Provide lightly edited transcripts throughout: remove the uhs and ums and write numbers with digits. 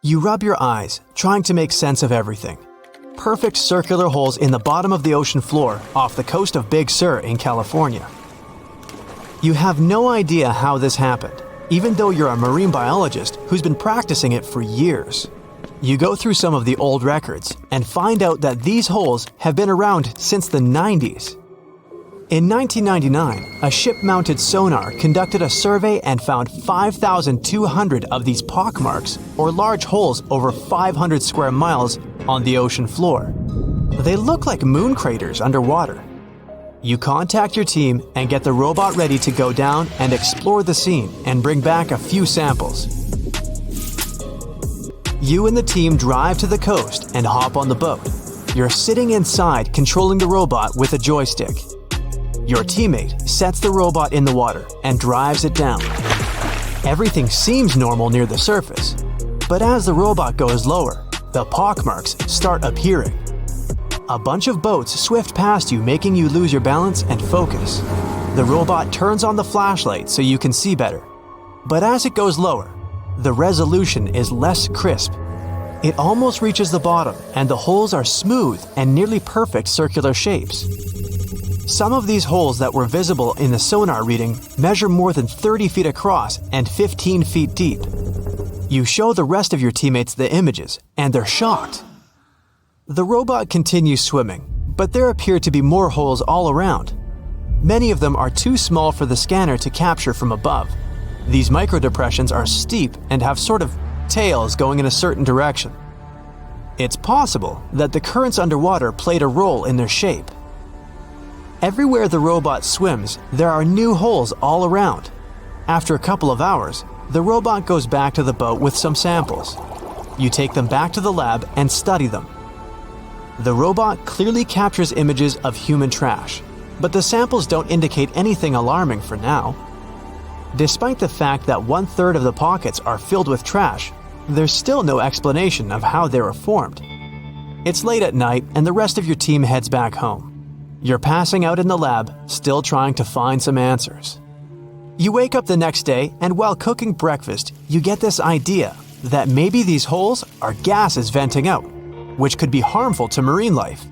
You rub your eyes, trying to make sense of everything. Perfect circular holes in the bottom of the ocean floor off the coast of Big Sur in California. You have no idea how this happened, even though you're a marine biologist who's been practicing it for years. You go through some of the old records and find out that these holes have been around since the 90s. In 1999, a ship-mounted sonar conducted a survey and found 5,200 of these pockmarks, or large holes over 500 square miles, on the ocean floor. They look like moon craters underwater. You contact your team and get the robot ready to go down and explore the scene and bring back a few samples. You and the team drive to the coast and hop on the boat. You're sitting inside controlling the robot with a joystick. Your teammate sets the robot in the water and drives it down. Everything seems normal near the surface, but as the robot goes lower, the pockmarks start appearing. A bunch of boats swift past you, making you lose your balance and focus. The robot turns on the flashlight so you can see better. But as it goes lower, the resolution is less crisp. It almost reaches the bottom, and the holes are smooth and nearly perfect circular shapes. Some of these holes that were visible in the sonar reading measure more than 30 feet across and 15 feet deep. You show the rest of your teammates the images, and they're shocked. The robot continues swimming, but there appear to be more holes all around. Many of them are too small for the scanner to capture from above. These microdepressions are steep and have sort of tails going in a certain direction. It's possible that the currents underwater played a role in their shape. Everywhere the robot swims, there are new holes all around. After a couple of hours, the robot goes back to the boat with some samples. You take them back to the lab and study them. The robot clearly captures images of human trash, but the samples don't indicate anything alarming for now. Despite the fact that 1/3 of the pockets are filled with trash, there's still no explanation of how they were formed. It's late at night and the rest of your team heads back home. You're passing out in the lab, still trying to find some answers. You wake up the next day, and while cooking breakfast, you get this idea that maybe these holes are gases venting out, which could be harmful to marine life.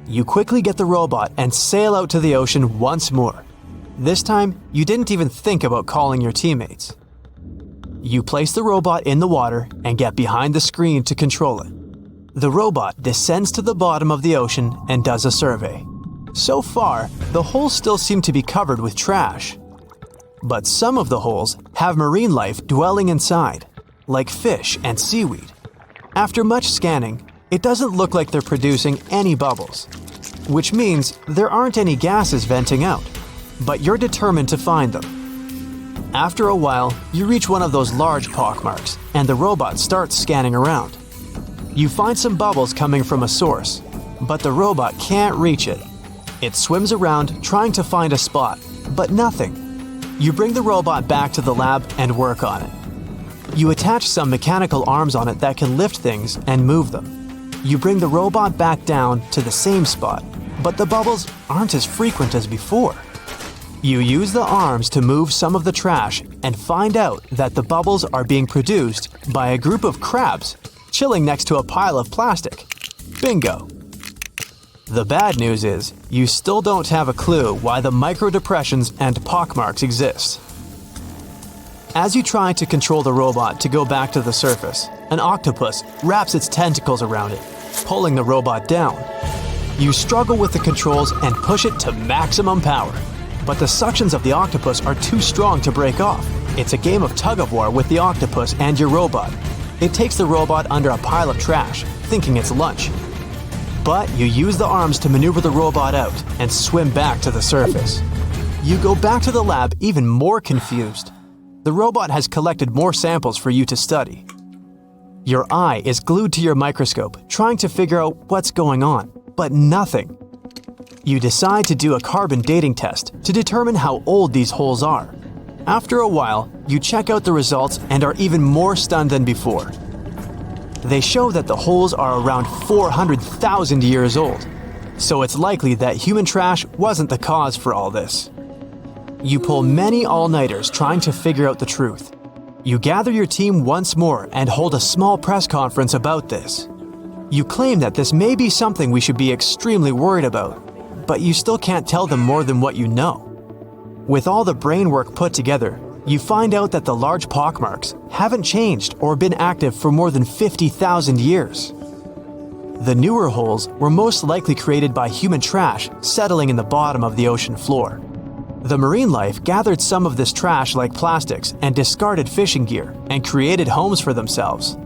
You quickly get the robot and sail out to the ocean once more. This time, you didn't even think about calling your teammates. You place the robot in the water and get behind the screen to control it. The robot descends to the bottom of the ocean and does a survey. So far, the holes still seem to be covered with trash. But some of the holes have marine life dwelling inside, like fish and seaweed. After much scanning, it doesn't look like they're producing any bubbles, which means there aren't any gases venting out, but you're determined to find them. After a while, you reach one of those large pockmarks, and the robot starts scanning around. You find some bubbles coming from a source, but the robot can't reach it. It swims around trying to find a spot, but nothing. You bring the robot back to the lab and work on it. You attach some mechanical arms on it that can lift things and move them. You bring the robot back down to the same spot, but the bubbles aren't as frequent as before. You use the arms to move some of the trash and find out that the bubbles are being produced by a group of crabs chilling next to a pile of plastic. Bingo! The bad news is, you still don't have a clue why the microdepressions and pockmarks exist. As you try to control the robot to go back to the surface, an octopus wraps its tentacles around it, pulling the robot down. You struggle with the controls and push it to maximum power, but the suctions of the octopus are too strong to break off. It's a game of tug-of-war with the octopus and your robot. It takes the robot under a pile of trash, thinking it's lunch. But you use the arms to maneuver the robot out and swim back to the surface. You go back to the lab even more confused. The robot has collected more samples for you to study. Your eye is glued to your microscope, trying to figure out what's going on, but nothing. You decide to do a carbon dating test to determine how old these holes are. After a while, you check out the results and are even more stunned than before. They show that the holes are around 400,000 years old, so it's likely that human trash wasn't the cause for all this. You pull many all-nighters trying to figure out the truth. You gather your team once more and hold a small press conference about this. You claim that this may be something we should be extremely worried about, but you still can't tell them more than what you know. With all the brain work put together, you find out that the large pockmarks haven't changed or been active for more than 50,000 years. The newer holes were most likely created by human trash settling in the bottom of the ocean floor. The marine life gathered some of this trash like plastics and discarded fishing gear and created homes for themselves.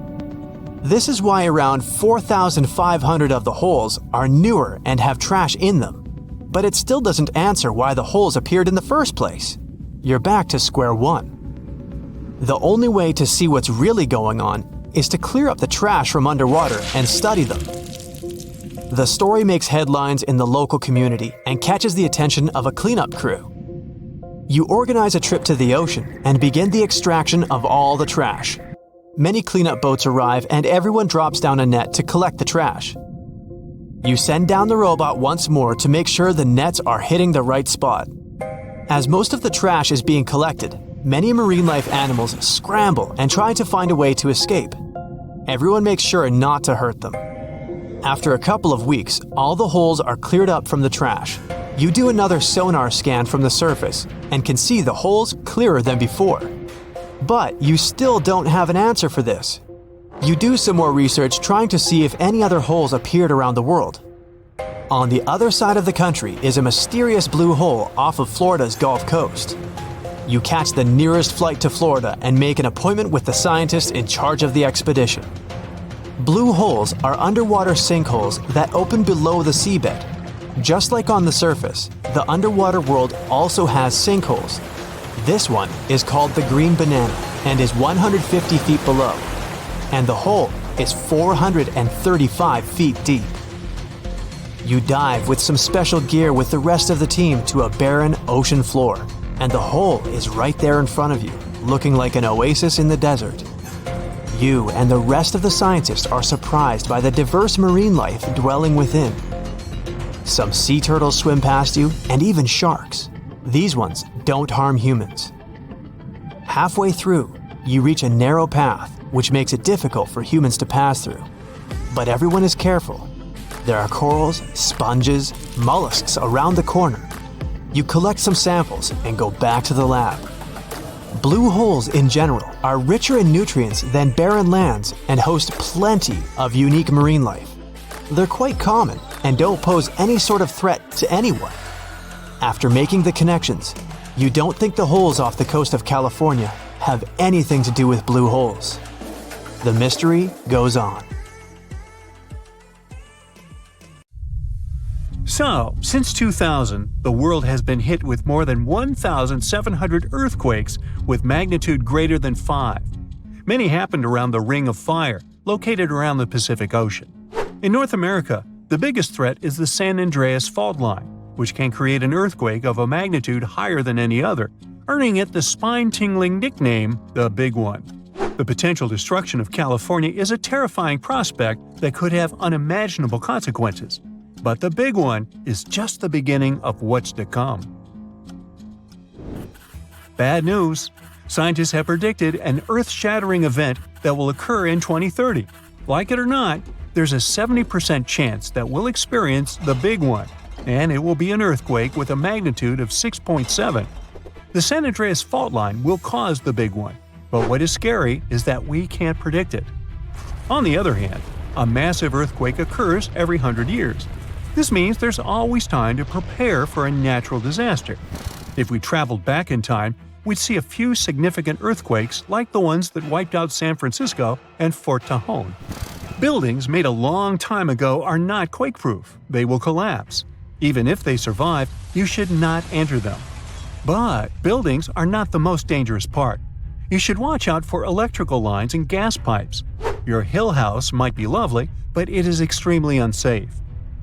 This is why around 4,500 of the holes are newer and have trash in them. But it still doesn't answer why the holes appeared in the first place. You're back to square one. The only way to see what's really going on is to clear up the trash from underwater and study them. The story makes headlines in the local community and catches the attention of a cleanup crew. You organize a trip to the ocean and begin the extraction of all the trash. Many cleanup boats arrive and everyone drops down a net to collect the trash. You send down the robot once more to make sure the nets are hitting the right spot. As most of the trash is being collected, many marine life animals scramble and try to find a way to escape. Everyone makes sure not to hurt them. After a couple of weeks, all the holes are cleared up from the trash. You do another sonar scan from the surface and can see the holes clearer than before. But you still don't have an answer for this. You do some more research trying to see if any other holes appeared around the world. On the other side of the country is a mysterious blue hole off of Florida's Gulf Coast. You catch the nearest flight to Florida and make an appointment with the scientist in charge of the expedition. Blue holes are underwater sinkholes that open below the seabed. Just like on the surface, the underwater world also has sinkholes. This one is called the Green Banana and is 150 feet below, and the hole is 435 feet deep. You dive with some special gear with the rest of the team to a barren ocean floor, and the hole is right there in front of you, looking like an oasis in the desert. You and the rest of the scientists are surprised by the diverse marine life dwelling within. Some sea turtles swim past you, and even sharks. These ones don't harm humans. Halfway through, you reach a narrow path, which makes it difficult for humans to pass through. But everyone is careful. There are corals, sponges, mollusks around the corner. You collect some samples and go back to the lab. Blue holes in general are richer in nutrients than barren lands and host plenty of unique marine life. They're quite common and don't pose any sort of threat to anyone. After making the connections, you don't think the holes off the coast of California have anything to do with blue holes. The mystery goes on. So, since 2000, the world has been hit with more than 1,700 earthquakes with magnitude greater than 5. Many happened around the Ring of Fire, located around the Pacific Ocean. In North America, the biggest threat is the San Andreas fault line, which can create an earthquake of a magnitude higher than any other, earning it the spine-tingling nickname, the Big One. The potential destruction of California is a terrifying prospect that could have unimaginable consequences. But the Big One is just the beginning of what's to come. Bad news! Scientists have predicted an earth-shattering event that will occur in 2030. Like it or not, there's a 70% chance that we'll experience the Big One, and it will be an earthquake with a magnitude of 6.7. The San Andreas fault line will cause the Big One, but what is scary is that we can't predict it. On the other hand, a massive earthquake occurs every 100 years. This means there's always time to prepare for a natural disaster. If we traveled back in time, we'd see a few significant earthquakes like the ones that wiped out San Francisco and Fort Tejon. Buildings made a long time ago are not quake-proof. They will collapse. Even if they survive, you should not enter them. But buildings are not the most dangerous part. You should watch out for electrical lines and gas pipes. Your hill house might be lovely, but it is extremely unsafe.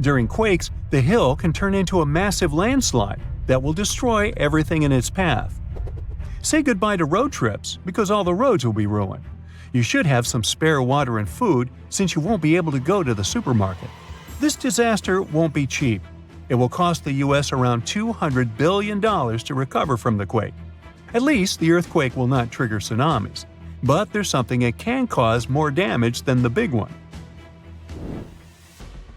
During quakes, the hill can turn into a massive landslide that will destroy everything in its path. Say goodbye to road trips because all the roads will be ruined. You should have some spare water and food since you won't be able to go to the supermarket. This disaster won't be cheap. It will cost the U.S. around $200 billion to recover from the quake. At least the earthquake will not trigger tsunamis. but there's something that can cause more damage than the big one.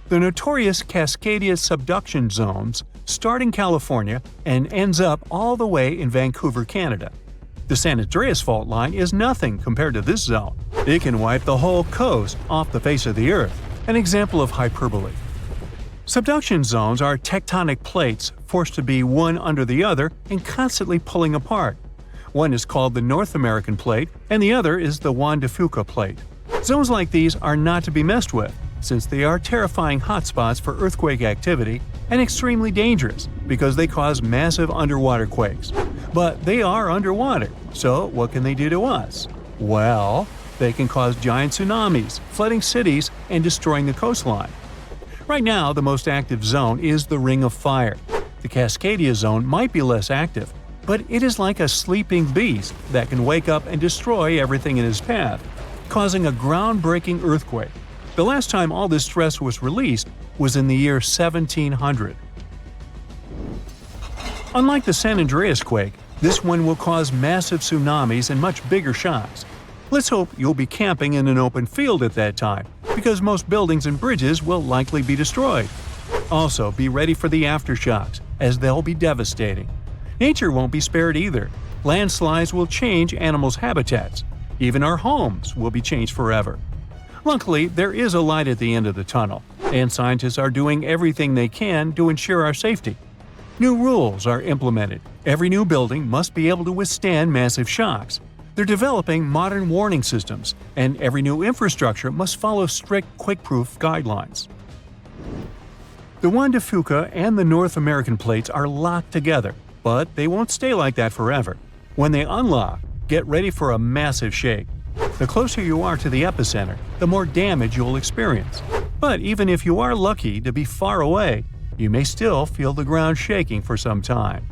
The notorious Cascadia subduction zones start in California and ends up all the way in Vancouver, Canada. The San Andreas fault line is nothing compared to this zone. It can wipe the whole coast off the face of the Earth, an example of hyperbole. Subduction zones are tectonic plates forced to be one under the other and constantly pulling apart. One is called the North American Plate and the other is the Juan de Fuca Plate. Zones like these are not to be messed with, since they are terrifying hotspots for earthquake activity and extremely dangerous because they cause massive underwater quakes. But they are underwater, so what can they do to us? Well, they can cause giant tsunamis, flooding cities, and destroying the coastline. Right now, the most active zone is the Ring of Fire. The Cascadia zone might be less active, but it is like a sleeping beast that can wake up and destroy everything in its path, causing a groundbreaking earthquake. The last time all this stress was released was in the year 1700. Unlike the San Andreas quake, this one will cause massive tsunamis and much bigger shocks. Let's hope you'll be camping in an open field at that time, because most buildings and bridges will likely be destroyed. Also, be ready for the aftershocks, as they'll be devastating. Nature won't be spared either. Landslides will change animals' habitats. Even our homes will be changed forever. Luckily, there is a light at the end of the tunnel, and scientists are doing everything they can to ensure our safety. New rules are implemented. Every new building must be able to withstand massive shocks. They're developing modern warning systems, and every new infrastructure must follow strict quake-proof guidelines. The Juan de Fuca and the North American plates are locked together, but they won't stay like that forever. When they unlock, get ready for a massive shake. The closer you are to the epicenter, the more damage you'll experience. But even if you are lucky to be far away, you may still feel the ground shaking for some time.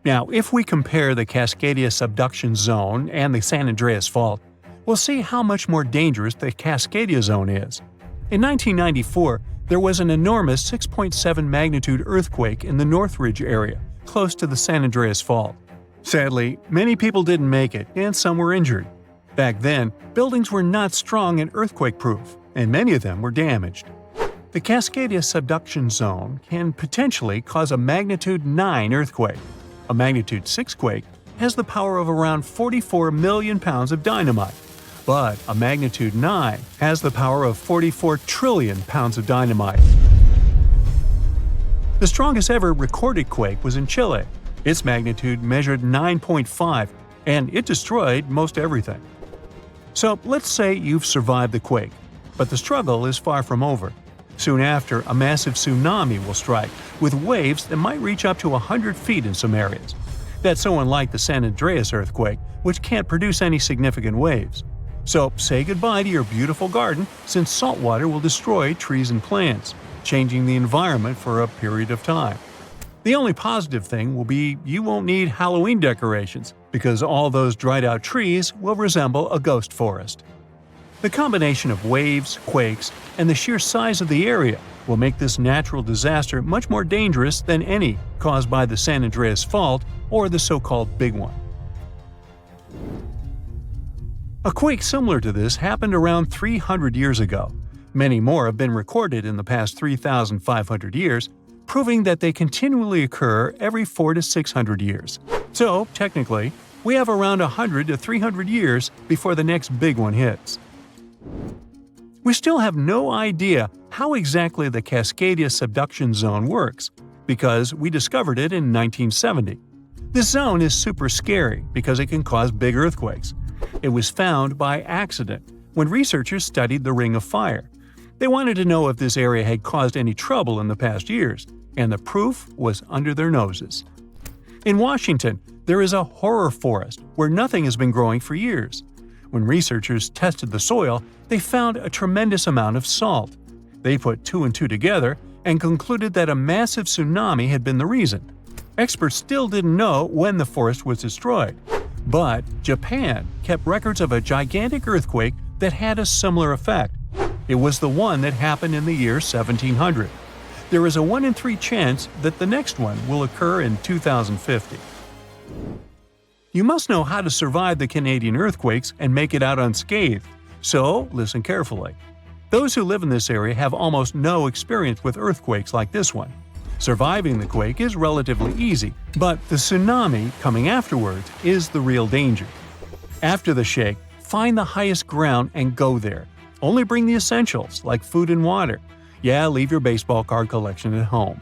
Now, if we compare the Cascadia subduction zone and the San Andreas fault, we'll see how much more dangerous the Cascadia zone is. In 1994, there was an enormous 6.7 magnitude earthquake in the Northridge area, close to the San Andreas fault. Sadly, many people didn't make it, and some were injured. Back then, buildings were not strong and earthquake-proof, and many of them were damaged. The Cascadia subduction zone can potentially cause a magnitude 9 earthquake. A magnitude 6 quake has the power of around 44 million pounds of dynamite, but a magnitude 9 has the power of 44 trillion pounds of dynamite. The strongest ever recorded quake was in Chile. Its magnitude measured 9.5, and it destroyed most everything. So let's say you've survived the quake, but the struggle is far from over. Soon after, a massive tsunami will strike, with waves that might reach up to 100 feet in some areas. That's so unlike the San Andreas earthquake, which can't produce any significant waves. So say goodbye to your beautiful garden, since salt water will destroy trees and plants, changing the environment for a period of time. The only positive thing will be you won't need Halloween decorations, because all those dried-out trees will resemble a ghost forest. The combination of waves, quakes, and the sheer size of the area will make this natural disaster much more dangerous than any caused by the San Andreas fault or the so-called Big One. A quake similar to this happened around 300 years ago. Many more have been recorded in the past 3,500 years, proving that they continually occur every 400 to 600 years. So, technically, we have around 100 to 300 years before the next big one hits. We still have no idea how exactly the Cascadia subduction zone works, because we discovered it in 1970. This zone is super scary because it can cause big earthquakes. It was found by accident when researchers studied the Ring of Fire. They wanted to know if this area had caused any trouble in the past years, and the proof was under their noses. In Washington, there is a horror forest where nothing has been growing for years. When researchers tested the soil, they found a tremendous amount of salt. They put 2 and 2 together and concluded that a massive tsunami had been the reason. Experts still didn't know when the forest was destroyed. But Japan kept records of a gigantic earthquake that had a similar effect. It was the one that happened in the year 1700. There is a 1 in 3 chance that the next one will occur in 2050. You must know how to survive the Canadian earthquakes and make it out unscathed, so listen carefully. Those who live in this area have almost no experience with earthquakes like this one. Surviving the quake is relatively easy, but the tsunami coming afterwards is the real danger. After the shake, find the highest ground and go there. Only bring the essentials, like food and water. Yeah, leave your baseball card collection at home.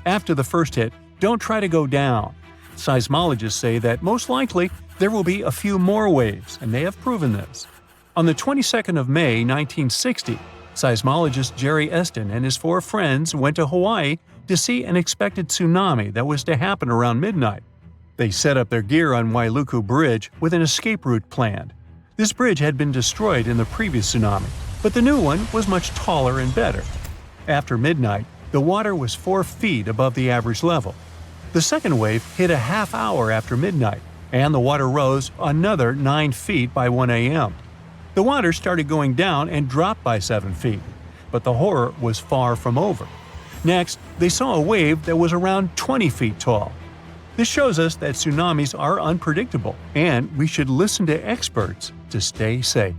After the first hit, don't try to go down. Seismologists say that most likely there will be a few more waves, and they have proven this. On the 22nd of May, 1960, seismologist Jerry Eston and his 4 friends went to Hawaii to see an expected tsunami that was to happen around midnight. They set up their gear on Wailuku Bridge with an escape route planned. This bridge had been destroyed in the previous tsunami, but the new one was much taller and better. After midnight, the water was 4 feet above the average level. The second wave hit a half hour after midnight, and the water rose another 9 feet by 1 a.m. The water started going down and dropped by 7 feet, but the horror was far from over. Next, they saw a wave that was around 20 feet tall. This shows us that tsunamis are unpredictable, and we should listen to experts to stay safe.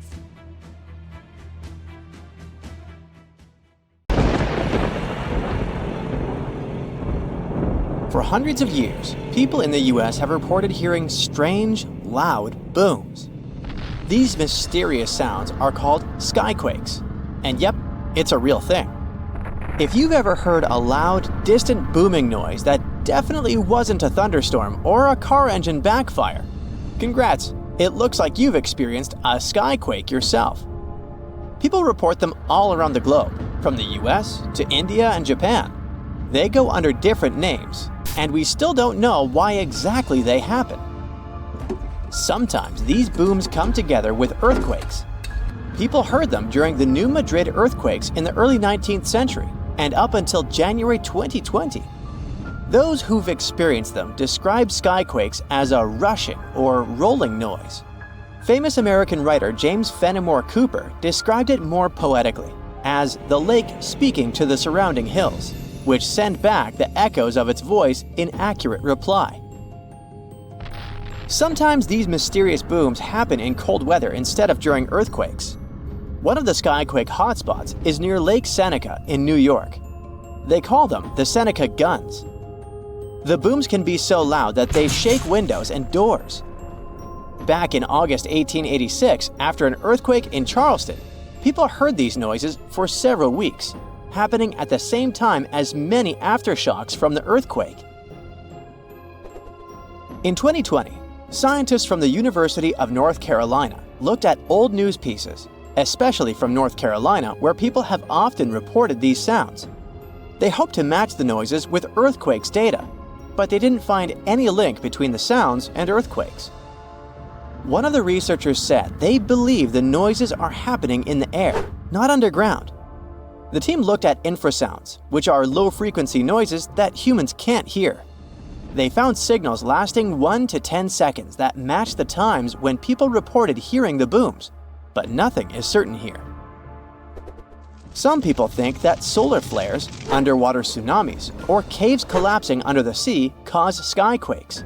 For hundreds of years, people in the US have reported hearing strange, loud booms. These mysterious sounds are called skyquakes. And yep, it's a real thing. If you've ever heard a loud, distant booming noise that definitely wasn't a thunderstorm or a car engine backfire, congrats, it looks like you've experienced a skyquake yourself. People report them all around the globe, from the US to India and Japan. They go under different names, and we still don't know why exactly they happen. Sometimes these booms come together with earthquakes. People heard them during the New Madrid earthquakes in the early 19th century and up until January 2020. Those who've experienced them describe skyquakes as a rushing or rolling noise. Famous American writer James Fenimore Cooper described it more poetically as the lake speaking to the surrounding hills, which send back the echoes of its voice in accurate reply. Sometimes these mysterious booms happen in cold weather instead of during earthquakes. One of the skyquake hotspots is near Lake Seneca in New York. They call them the Seneca Guns. The booms can be so loud that they shake windows and doors. Back in August 1886, after an earthquake in Charleston, people heard these noises for several weeks, happening at the same time as many aftershocks from the earthquake. In 2020, scientists from the University of North Carolina looked at old news pieces, especially from North Carolina, where people have often reported these sounds. They hoped to match the noises with earthquakes data, but they didn't find any link between the sounds and earthquakes. One of the researchers said they believe the noises are happening in the air, not underground. The team looked at infrasounds, which are low-frequency noises that humans can't hear. They found signals lasting 1 to 10 seconds that matched the times when people reported hearing the booms, but nothing is certain here. Some people think that solar flares, underwater tsunamis, or caves collapsing under the sea cause skyquakes.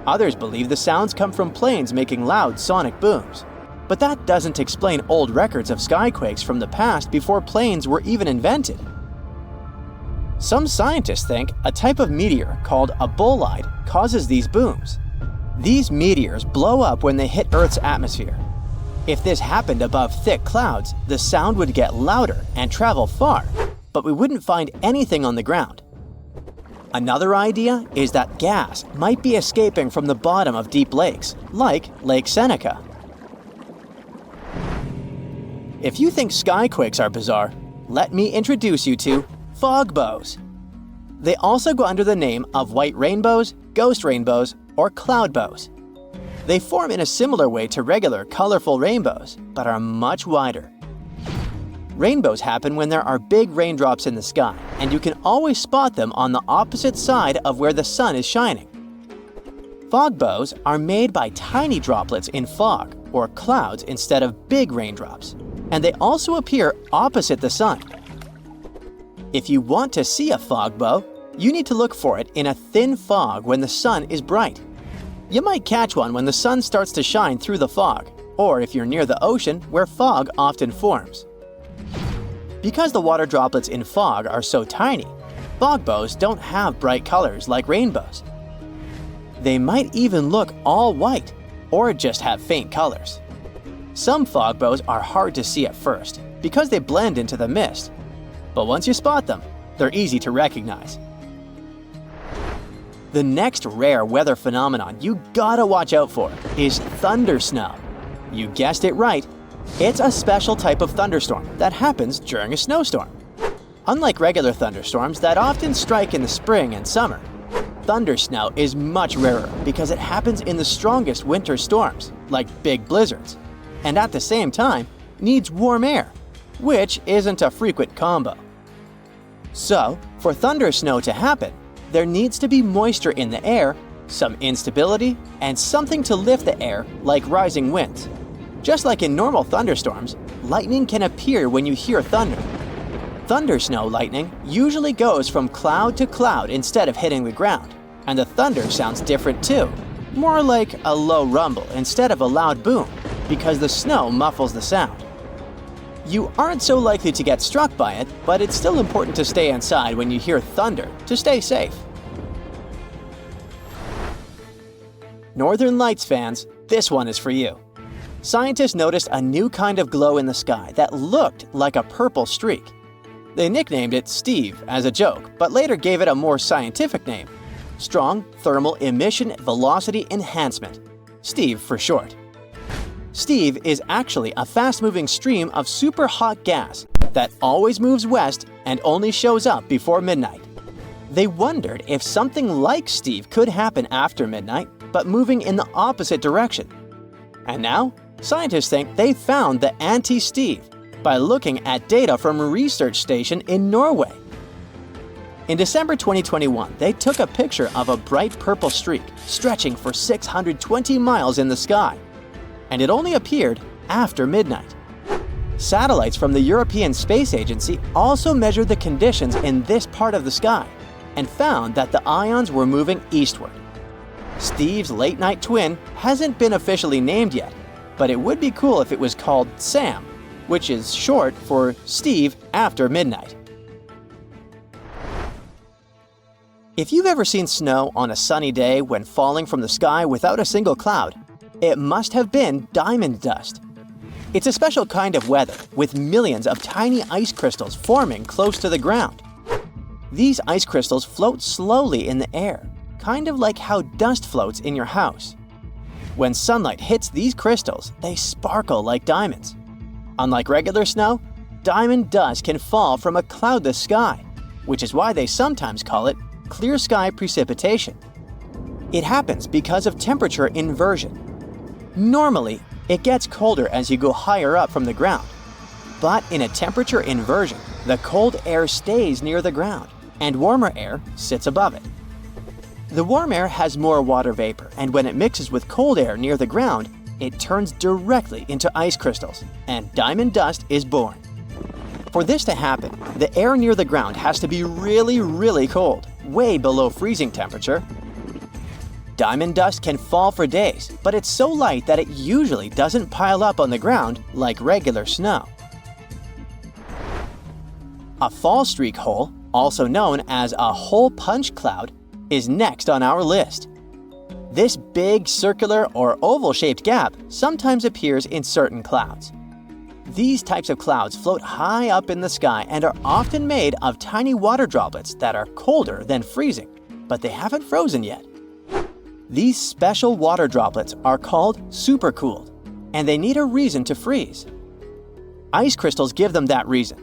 Others believe the sounds come from planes making loud sonic booms. But that doesn't explain old records of skyquakes from the past before planes were even invented. Some scientists think a type of meteor called a bolide causes these booms. These meteors blow up when they hit Earth's atmosphere. If this happened above thick clouds, the sound would get louder and travel far, but we wouldn't find anything on the ground. Another idea is that gas might be escaping from the bottom of deep lakes, like Lake Seneca. If you think skyquakes are bizarre, let me introduce you to fog bows. They also go under the name of white rainbows, ghost rainbows, or cloud bows. They form in a similar way to regular colorful rainbows, but are much wider. Rainbows happen when there are big raindrops in the sky, and you can always spot them on the opposite side of where the sun is shining. Fog bows are made by tiny droplets in fog, or clouds, instead of big raindrops, and they also appear opposite the sun. If you want to see a fog bow, you need to look for it in a thin fog when the sun is bright. You might catch one when the sun starts to shine through the fog, or if you're near the ocean where fog often forms. Because the water droplets in fog are so tiny, fog bows don't have bright colors like rainbows. They might even look all white, or just have faint colors. Some fog bows are hard to see at first because they blend into the mist, but once you spot them, they're easy to recognize. The next rare weather phenomenon you gotta watch out for is thunder snow. You guessed it right, it's a special type of thunderstorm that happens during a snowstorm. Unlike regular thunderstorms that often strike in the spring and summer, thunder snow is much rarer because it happens in the strongest winter storms, like big blizzards, and at the same time needs warm air, which isn't a frequent combo. So, for thunder snow to happen, there needs to be moisture in the air, some instability, and something to lift the air like rising winds. Just like in normal thunderstorms, lightning can appear when you hear thunder. Thunder snow lightning usually goes from cloud to cloud instead of hitting the ground, and the thunder sounds different too, more like a low rumble instead of a loud boom, because the snow muffles the sound. You aren't so likely to get struck by it, but it's still important to stay inside when you hear thunder to stay safe. Northern Lights fans, this one is for you. Scientists noticed a new kind of glow in the sky that looked like a purple streak. They nicknamed it Steve as a joke, but later gave it a more scientific name: Strong Thermal Emission Velocity Enhancement, Steve for short. Steve is actually a fast-moving stream of super hot gas that always moves west and only shows up before midnight. They wondered if something like Steve could happen after midnight, but moving in the opposite direction. And now, scientists think they found the anti-Steve by looking at data from a research station in Norway. In December 2021, they took a picture of a bright purple streak stretching for 620 miles in the sky, and it only appeared after midnight. Satellites from the European Space Agency also measured the conditions in this part of the sky and found that the ions were moving eastward. Steve's late-night twin hasn't been officially named yet, but it would be cool if it was called SAM, which is short for Steve After Midnight. If you've ever seen snow on a sunny day when falling from the sky without a single cloud, it must have been diamond dust. It's a special kind of weather with millions of tiny ice crystals forming close to the ground. These ice crystals float slowly in the air, kind of like how dust floats in your house. When sunlight hits these crystals, they sparkle like diamonds. Unlike regular snow, diamond dust can fall from a cloudless sky, which is why they sometimes call it clear sky precipitation. It happens because of temperature inversion. Normally, it gets colder as you go higher up from the ground. But in a temperature inversion, the cold air stays near the ground, and warmer air sits above it. The warm air has more water vapor, and when it mixes with cold air near the ground, it turns directly into ice crystals, and diamond dust is born. For this to happen, the air near the ground has to be really, really cold, way below freezing temperature. Diamond dust can fall for days, but it's so light that it usually doesn't pile up on the ground like regular snow. A fall streak hole, also known as a hole punch cloud, is next on our list. This big circular or oval-shaped gap sometimes appears in certain clouds. These types of clouds float high up in the sky and are often made of tiny water droplets that are colder than freezing, but they haven't frozen yet. These special water droplets are called supercooled, and they need a reason to freeze. Ice crystals give them that reason.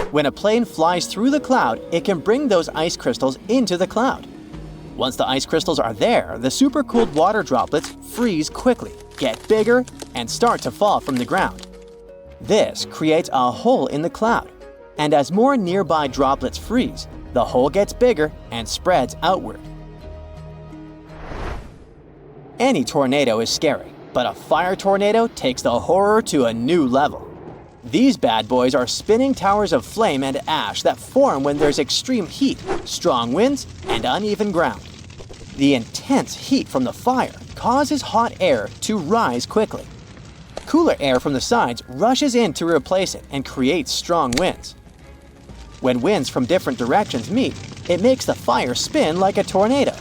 When a plane flies through the cloud, it can bring those ice crystals into the cloud. Once the ice crystals are there, the supercooled water droplets freeze quickly, get bigger, and start to fall from the ground. This creates a hole in the cloud, and as more nearby droplets freeze, the hole gets bigger and spreads outward. Any tornado is scary, but a fire tornado takes the horror to a new level. These bad boys are spinning towers of flame and ash that form when there's extreme heat, strong winds, and uneven ground. The intense heat from the fire causes hot air to rise quickly. Cooler air from the sides rushes in to replace it and creates strong winds. When winds from different directions meet, it makes the fire spin like a tornado.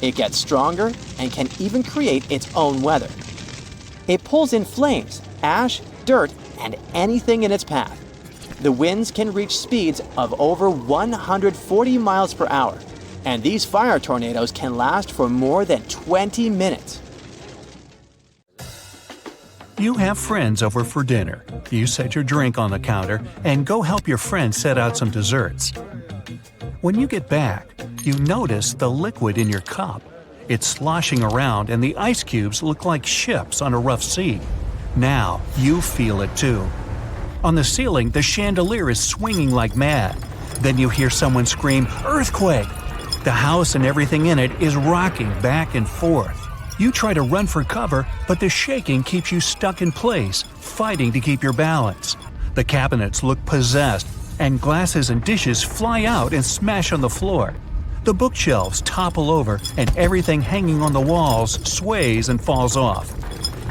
It gets stronger and can even create its own weather. It pulls in flames, ash, dirt, and anything in its path. The winds can reach speeds of over 140 miles per hour, and these fire tornadoes can last for more than 20 minutes. You have friends over for dinner. You set your drink on the counter and go help your friend set out some desserts. When you get back, you notice the liquid in your cup. It's sloshing around and the ice cubes look like ships on a rough sea. Now you feel it too. On the ceiling, the chandelier is swinging like mad. Then you hear someone scream, "Earthquake!" The house and everything in it is rocking back and forth. You try to run for cover, but the shaking keeps you stuck in place, fighting to keep your balance. The cabinets look possessed, and glasses and dishes fly out and smash on the floor. The bookshelves topple over, and everything hanging on the walls sways and falls off.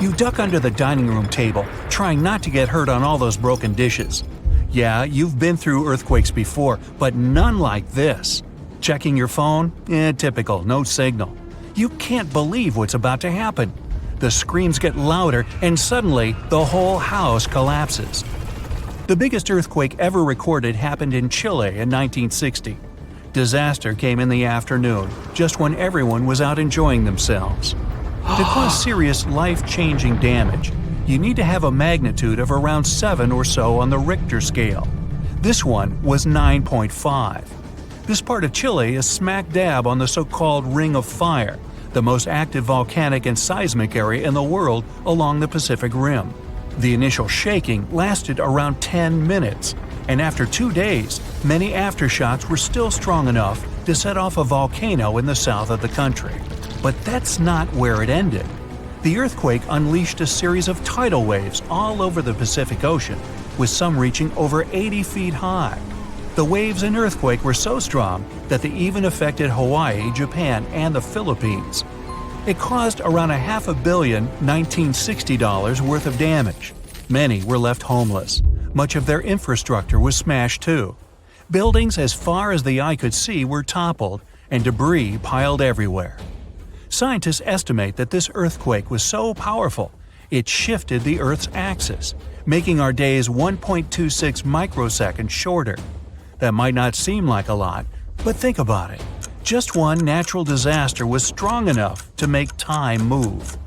You duck under the dining room table, trying not to get hurt on all those broken dishes. Yeah, you've been through earthquakes before, but none like this. Checking your phone? Typical, no signal. You can't believe what's about to happen. The screams get louder, and suddenly the whole house collapses. The biggest earthquake ever recorded happened in Chile in 1960. Disaster came in the afternoon, just when everyone was out enjoying themselves. To cause serious, life-changing damage, you need to have a magnitude of around 7 or so on the Richter scale. This one was 9.5. This part of Chile is smack dab on the so-called Ring of Fire, the most active volcanic and seismic area in the world along the Pacific Rim. The initial shaking lasted around 10 minutes, and after 2 days, many aftershocks were still strong enough to set off a volcano in the south of the country. But that's not where it ended. The earthquake unleashed a series of tidal waves all over the Pacific Ocean, with some reaching over 80 feet high. The waves and earthquake were so strong that they even affected Hawaii, Japan, and the Philippines. It caused around $500 million $1960 worth of damage. Many were left homeless. Much of their infrastructure was smashed too. Buildings as far as the eye could see were toppled, and debris piled everywhere. Scientists estimate that this earthquake was so powerful, it shifted the Earth's axis, making our days 1.26 microseconds shorter. That might not seem like a lot, but think about it. Just one natural disaster was strong enough to make time move.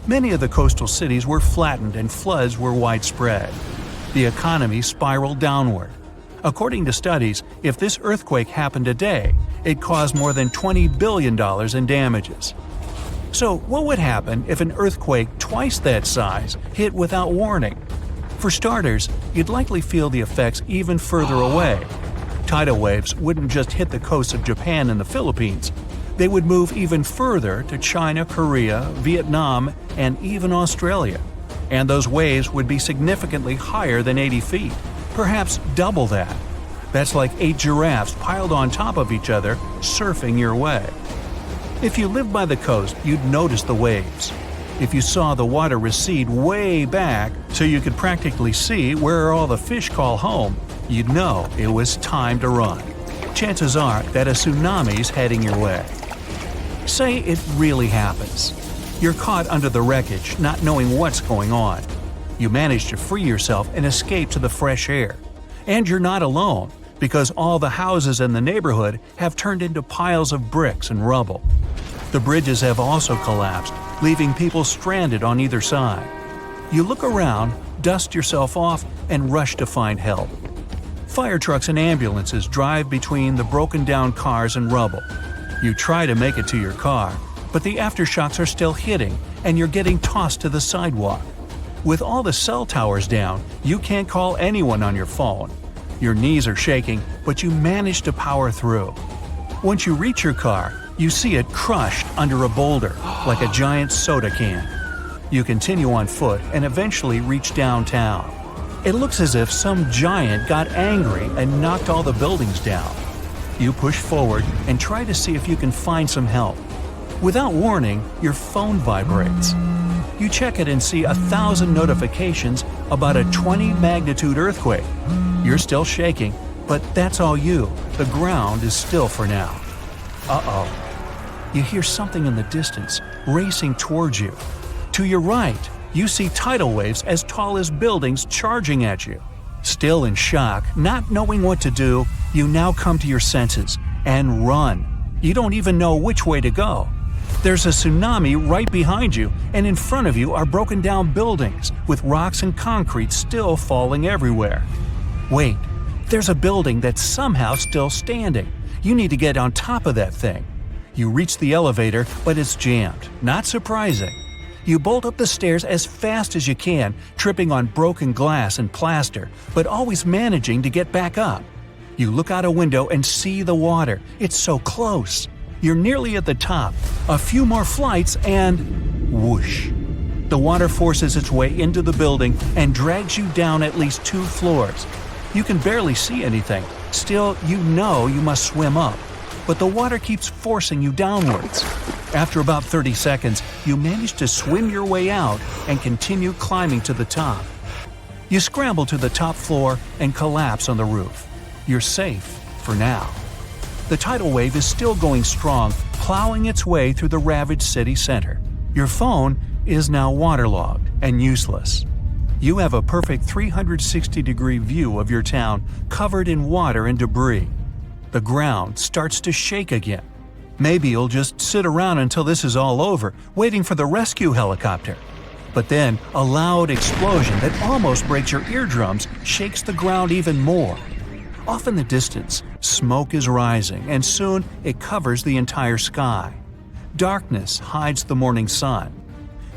Many of the coastal cities were flattened and floods were widespread. The economy spiraled downward. According to studies, if this earthquake happened today, it caused more than $20 billion in damages. So what would happen if an earthquake twice that size hit without warning? For starters, you'd likely feel the effects even further away. Tidal waves wouldn't just hit the coasts of Japan and the Philippines. They would move even further to China, Korea, Vietnam, and even Australia. And those waves would be significantly higher than 80 feet, perhaps double that. That's like 8 giraffes piled on top of each other, surfing your way. If you lived by the coast, you'd notice the waves. If you saw the water recede way back so you could practically see where all the fish call home, you'd know it was time to run. Chances are that a tsunami's heading your way. Say it really happens. You're caught under the wreckage, not knowing what's going on. You manage to free yourself and escape to the fresh air. And you're not alone, because all the houses in the neighborhood have turned into piles of bricks and rubble. The bridges have also collapsed, leaving people stranded on either side. You look around, dust yourself off, and rush to find help. Fire trucks and ambulances drive between the broken-down cars and rubble. You try to make it to your car, but the aftershocks are still hitting, and you're getting tossed to the sidewalk. With all the cell towers down, you can't call anyone on your phone. Your knees are shaking, but you manage to power through. Once you reach your car, you see it crushed under a boulder, like a giant soda can. You continue on foot and eventually reach downtown. It looks as if some giant got angry and knocked all the buildings down. You push forward and try to see if you can find some help. Without warning, your phone vibrates. You check it and see 1,000 notifications about a 20-magnitude earthquake. You're still shaking, but that's all you. The ground is still for now. Uh-oh. You hear something in the distance, racing towards you. To your right, you see tidal waves as tall as buildings charging at you. Still in shock, not knowing what to do, you now come to your senses and run. You don't even know which way to go. There's a tsunami right behind you, and in front of you are broken down buildings with rocks and concrete still falling everywhere. Wait, there's a building that's somehow still standing. You need to get on top of that thing. You reach the elevator, but it's jammed. Not surprising. You bolt up the stairs as fast as you can, tripping on broken glass and plaster, but always managing to get back up. You look out a window and see the water. It's so close. You're nearly at the top. A few more flights and whoosh. The water forces its way into the building and drags you down at least 2 floors. You can barely see anything. Still, you know you must swim up. But the water keeps forcing you downwards. After about 30 seconds, you manage to swim your way out and continue climbing to the top. You scramble to the top floor and collapse on the roof. You're safe for now. The tidal wave is still going strong, plowing its way through the ravaged city center. Your phone is now waterlogged and useless. You have a perfect 360-degree view of your town covered in water and debris. The ground starts to shake again. Maybe you'll just sit around until this is all over, waiting for the rescue helicopter. But then, a loud explosion that almost breaks your eardrums shakes the ground even more. Off in the distance, smoke is rising, and soon it covers the entire sky. Darkness hides the morning sun.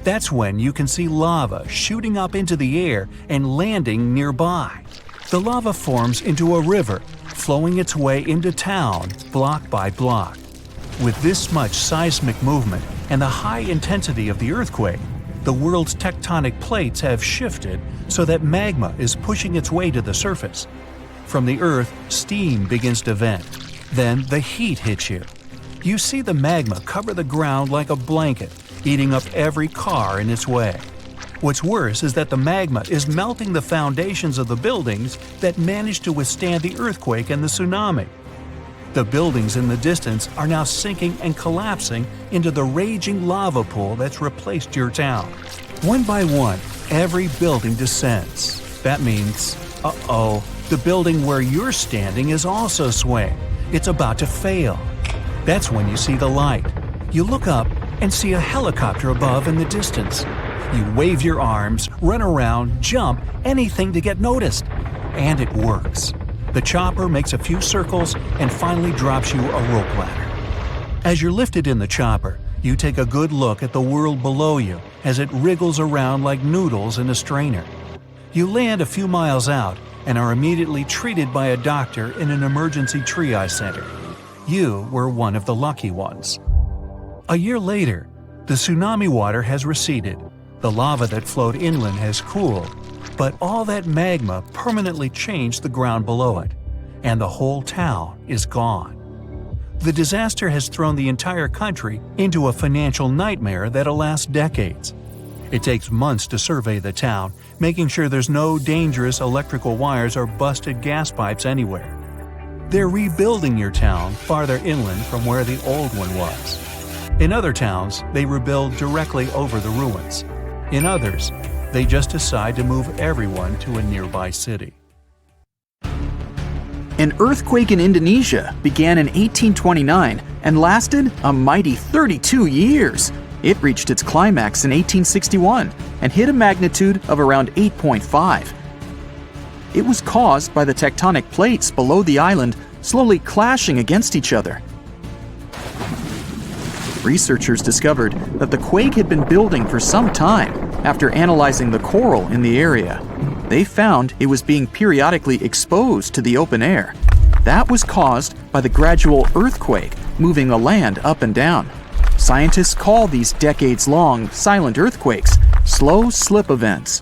That's when you can see lava shooting up into the air and landing nearby. The lava forms into a river, flowing its way into town block by block. With this much seismic movement and the high intensity of the earthquake, the world's tectonic plates have shifted so that magma is pushing its way to the surface. From the earth, steam begins to vent. Then the heat hits you. You see the magma cover the ground like a blanket, eating up every car in its way. What's worse is that the magma is melting the foundations of the buildings that managed to withstand the earthquake and the tsunami. The buildings in the distance are now sinking and collapsing into the raging lava pool that's replaced your town. One by one, every building descends. That means, uh-oh, the building where you're standing is also swaying. It's about to fail. That's when you see the light. You look up and see a helicopter above in the distance. You wave your arms, run around, jump, anything to get noticed. And it works. The chopper makes a few circles and finally drops you a rope ladder. As you're lifted in the chopper, you take a good look at the world below you as it wriggles around like noodles in a strainer. You land a few miles out and are immediately treated by a doctor in an emergency triage center. You were one of the lucky ones. A year later, the tsunami water has receded. The lava that flowed inland has cooled, but all that magma permanently changed the ground below it, and the whole town is gone. The disaster has thrown the entire country into a financial nightmare that'll last decades. It takes months to survey the town, making sure there's no dangerous electrical wires or busted gas pipes anywhere. They're rebuilding your town farther inland from where the old one was. In other towns, they rebuild directly over the ruins. In others, they just decide to move everyone to a nearby city. An earthquake in Indonesia began in 1829 and lasted a mighty 32 years. It reached its climax in 1861 and hit a magnitude of around 8.5. It was caused by the tectonic plates below the island slowly clashing against each other. Researchers discovered that the quake had been building for some time after analyzing the coral in the area. They found it was being periodically exposed to the open air. That was caused by the gradual earthquake moving the land up and down. Scientists call these decades-long silent earthquakes slow slip events.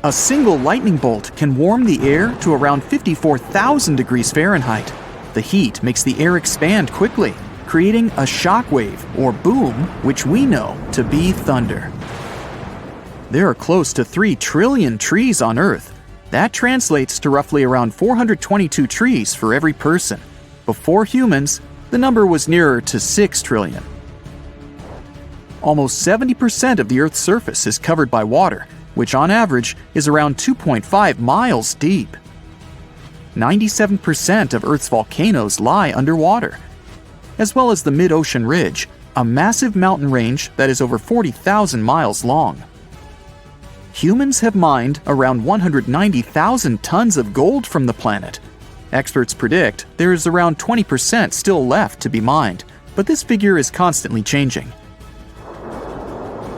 A single lightning bolt can warm the air to around 54,000 degrees Fahrenheit. The heat makes the air expand quickly. creating a shock wave or boom, which we know to be thunder. There are close to 3 trillion trees on Earth. That translates to roughly around 422 trees for every person. Before humans, the number was nearer to 6 trillion. Almost 70% of the Earth's surface is covered by water, which on average is around 2.5 miles deep. 97% of Earth's volcanoes lie underwater, as well as the mid-ocean ridge, a massive mountain range that is over 40,000 miles long. Humans have mined around 190,000 tons of gold from the planet. Experts predict there is around 20% still left to be mined, but this figure is constantly changing.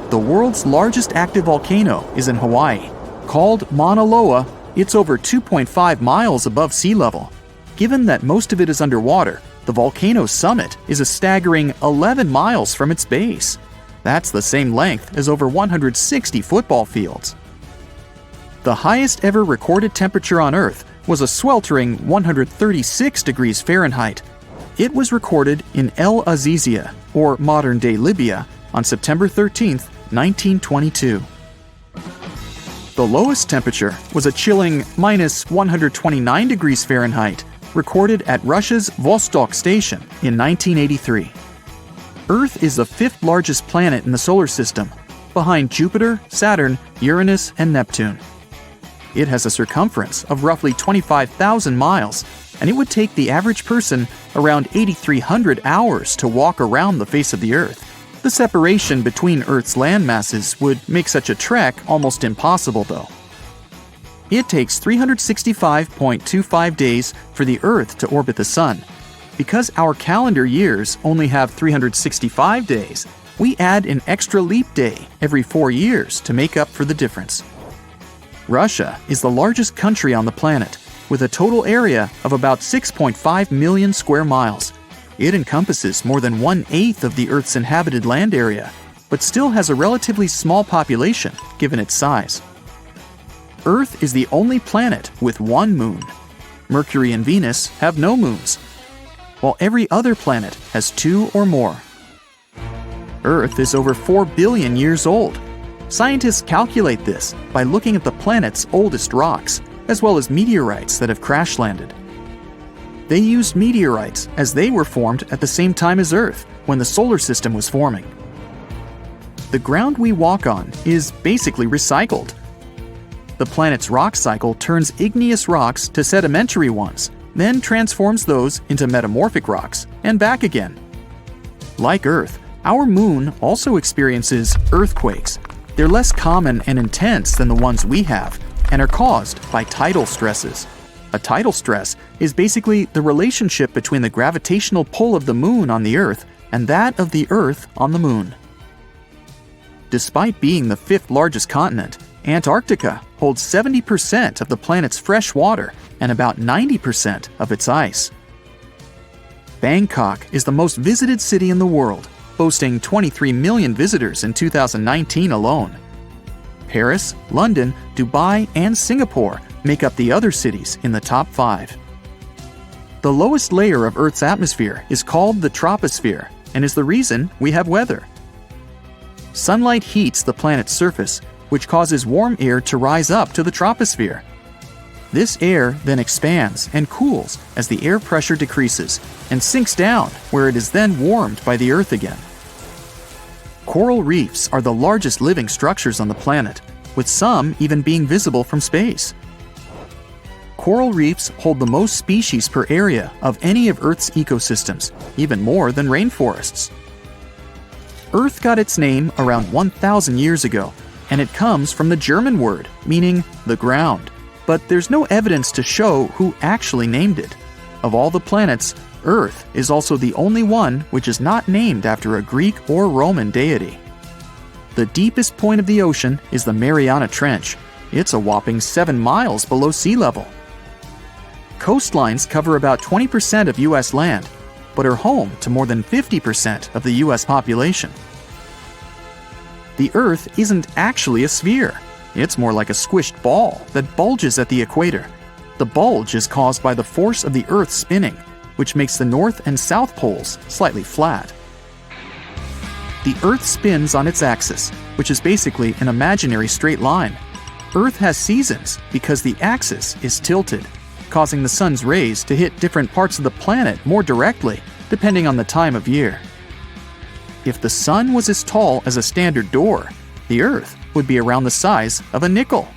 The world's largest active volcano is in Hawaii. Called Mauna Loa, it's over 2.5 miles above sea level. Given that most of it is underwater, the volcano's summit is a staggering 11 miles from its base. That's the same length as over 160 football fields. The highest ever recorded temperature on Earth was a sweltering 136 degrees Fahrenheit. It was recorded in El Azizia, or modern-day Libya, on September 13, 1922. The lowest temperature was a chilling minus 129 degrees Fahrenheit, recorded at Russia's Vostok station in 1983. Earth is the 5th largest planet in the solar system, behind Jupiter, Saturn, Uranus, and Neptune. It has a circumference of roughly 25,000 miles, and it would take the average person around 8,300 hours to walk around the face of the Earth. The separation between Earth's land masses would make such a trek almost impossible, though. It takes 365.25 days for the Earth to orbit the Sun. Because our calendar years only have 365 days, we add an extra leap day every 4 years to make up for the difference. Russia is the largest country on the planet, with a total area of about 6.5 million square miles. It encompasses more than 1/8 of the Earth's inhabited land area, but still has a relatively small population given its size. Earth is the only planet with one moon. Mercury and Venus have no moons, while every other planet has 2 or more. Earth is over 4 billion years old. Scientists calculate this by looking at the planet's oldest rocks, as well as meteorites that have crash-landed. They used meteorites as they were formed at the same time as Earth, when the solar system was forming. The ground we walk on is basically recycled. The planet's rock cycle turns igneous rocks to sedimentary ones, then transforms those into metamorphic rocks, and back again. Like Earth, our moon also experiences earthquakes. They're less common and intense than the ones we have, and are caused by tidal stresses. A tidal stress is basically the relationship between the gravitational pull of the moon on the Earth and that of the Earth on the moon. Despite being the 5th largest continent, Antarctica holds 70% of the planet's fresh water and about 90% of its ice. Bangkok is the most visited city in the world, boasting 23 million visitors in 2019 alone. Paris, London, Dubai, and Singapore make up the other cities in the top 5. The lowest layer of Earth's atmosphere is called the troposphere and is the reason we have weather. Sunlight heats the planet's surface, which causes warm air to rise up to the troposphere. This air then expands and cools as the air pressure decreases and sinks down, where it is then warmed by the Earth again. Coral reefs are the largest living structures on the planet, with some even being visible from space. Coral reefs hold the most species per area of any of Earth's ecosystems, even more than rainforests. Earth got its name around 1,000 years ago, and it comes from the German word meaning the ground, but there's no evidence to show who actually named it. Of all the planets, Earth is also the only one which is not named after a Greek or Roman deity. The deepest point of the ocean is the Mariana Trench. It's a whopping 7 miles below sea level. Coastlines cover about 20% of U.S. land, but are home to more than 50% of the U.S. population. The Earth isn't actually a sphere. It's more like a squished ball that bulges at the equator. The bulge is caused by the force of the Earth spinning. which makes the north and south poles slightly flat. The Earth spins on its axis, which is basically an imaginary straight line. Earth has seasons because the axis is tilted, causing the sun's rays to hit different parts of the planet more directly, depending on the time of year. If the sun was as tall as a standard door, the Earth would be around the size of a nickel.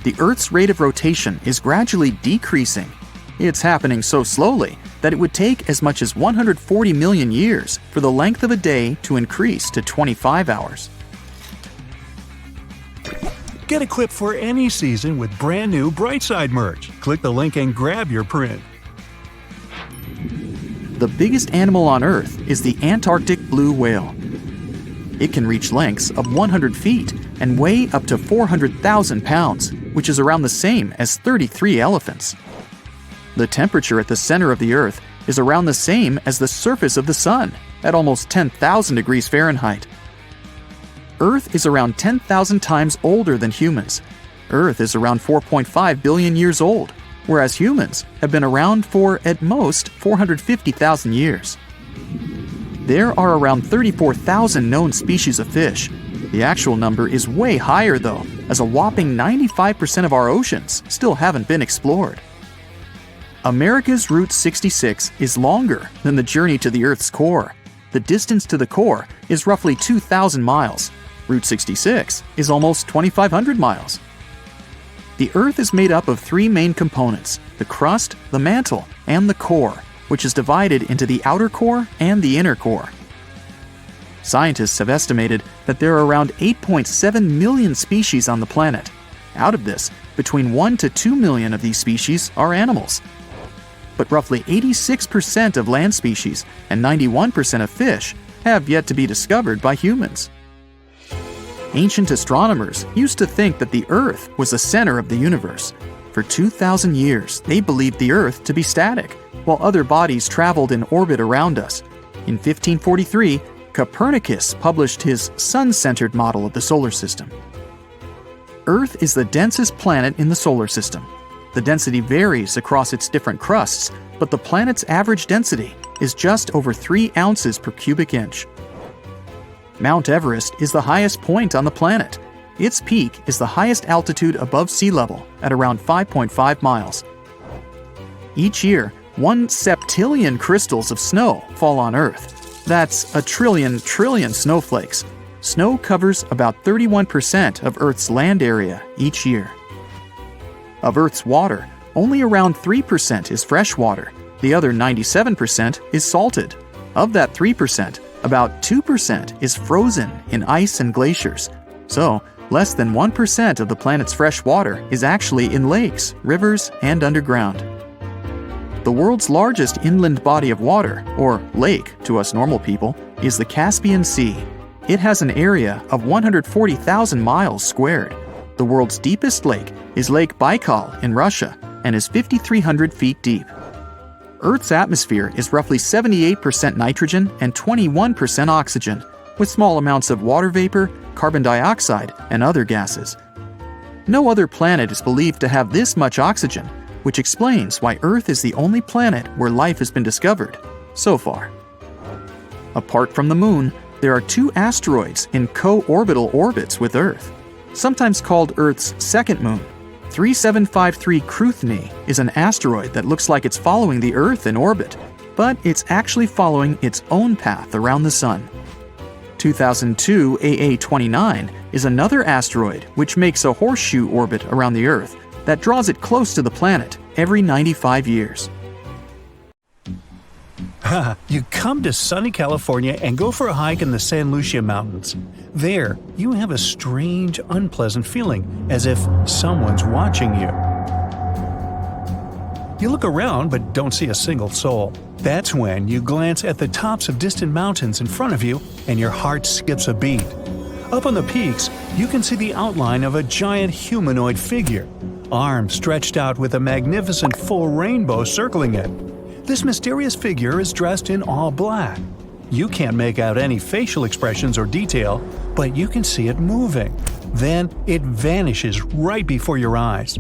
The Earth's rate of rotation is gradually decreasing. It's happening so slowly that it would take as much as 140 million years for the length of a day to increase to 25 hours. Get equipped for any season with brand new Brightside merch. Click the link and grab your print. The biggest animal on Earth is the Antarctic blue whale. It can reach lengths of 100 feet and weigh up to 400,000 pounds, which is around the same as 33 elephants. The temperature at the center of the Earth is around the same as the surface of the Sun, at almost 10,000 degrees Fahrenheit. Earth is around 10,000 times older than humans. Earth is around 4.5 billion years old, whereas humans have been around for, at most, 450,000 years. There are around 34,000 known species of fish. The actual number is way higher though, as a whopping 95% of our oceans still haven't been explored. America's Route 66 is longer than the journey to the Earth's core. The distance to the core is roughly 2,000 miles. Route 66 is almost 2,500 miles. The Earth is made up of three main components: the crust, the mantle, and the core, which is divided into the outer core and the inner core. Scientists have estimated that there are around 8.7 million species on the planet. Out of this, between 1 to 2 million of these species are animals. But roughly 86% of land species and 91% of fish have yet to be discovered by humans. Ancient astronomers used to think that the Earth was the center of the universe. For 2,000 years, they believed the Earth to be static, while other bodies traveled in orbit around us. In 1543, Copernicus published his sun-centered model of the solar system. Earth is the densest planet in the solar system. The density varies across its different crusts, but the planet's average density is just over 3 ounces per cubic inch. Mount Everest is the highest point on the planet. Its peak is the highest altitude above sea level at around 5.5 miles. Each year, 1 septillion crystals of snow fall on Earth. That's a trillion snowflakes. Snow covers about 31% of Earth's land area each year. Of Earth's water, only around 3% is fresh water. The other 97% is salted. Of that 3%, about 2% is frozen in ice and glaciers. So, less than 1% of the planet's fresh water is actually in lakes, rivers, and underground. The world's largest inland body of water, or lake to us normal people, is the Caspian Sea. It has an area of 140,000 miles squared. The world's deepest lake is Lake Baikal in Russia and is 5,300 feet deep. Earth's atmosphere is roughly 78% nitrogen and 21% oxygen, with small amounts of water vapor, carbon dioxide, and other gases. No other planet is believed to have this much oxygen, which explains why Earth is the only planet where life has been discovered so far. Apart from the Moon, there are 2 asteroids in co-orbital orbits with Earth, sometimes called Earth's second moon. 3753 Cruithne is an asteroid that looks like it's following the Earth in orbit, but it's actually following its own path around the Sun. 2002 AA29 is another asteroid which makes a horseshoe orbit around the Earth that draws it close to the planet every 95 years. You come to sunny California and go for a hike in the San Lucia Mountains. There, you have a strange, unpleasant feeling, as if someone's watching you. You look around but don't see a single soul. That's when you glance at the tops of distant mountains in front of you and your heart skips a beat. Up on the peaks, you can see the outline of a giant humanoid figure, arms stretched out with a magnificent full rainbow circling it. This mysterious figure is dressed in all black. You can't make out any facial expressions or detail, but you can see it moving. Then it vanishes right before your eyes.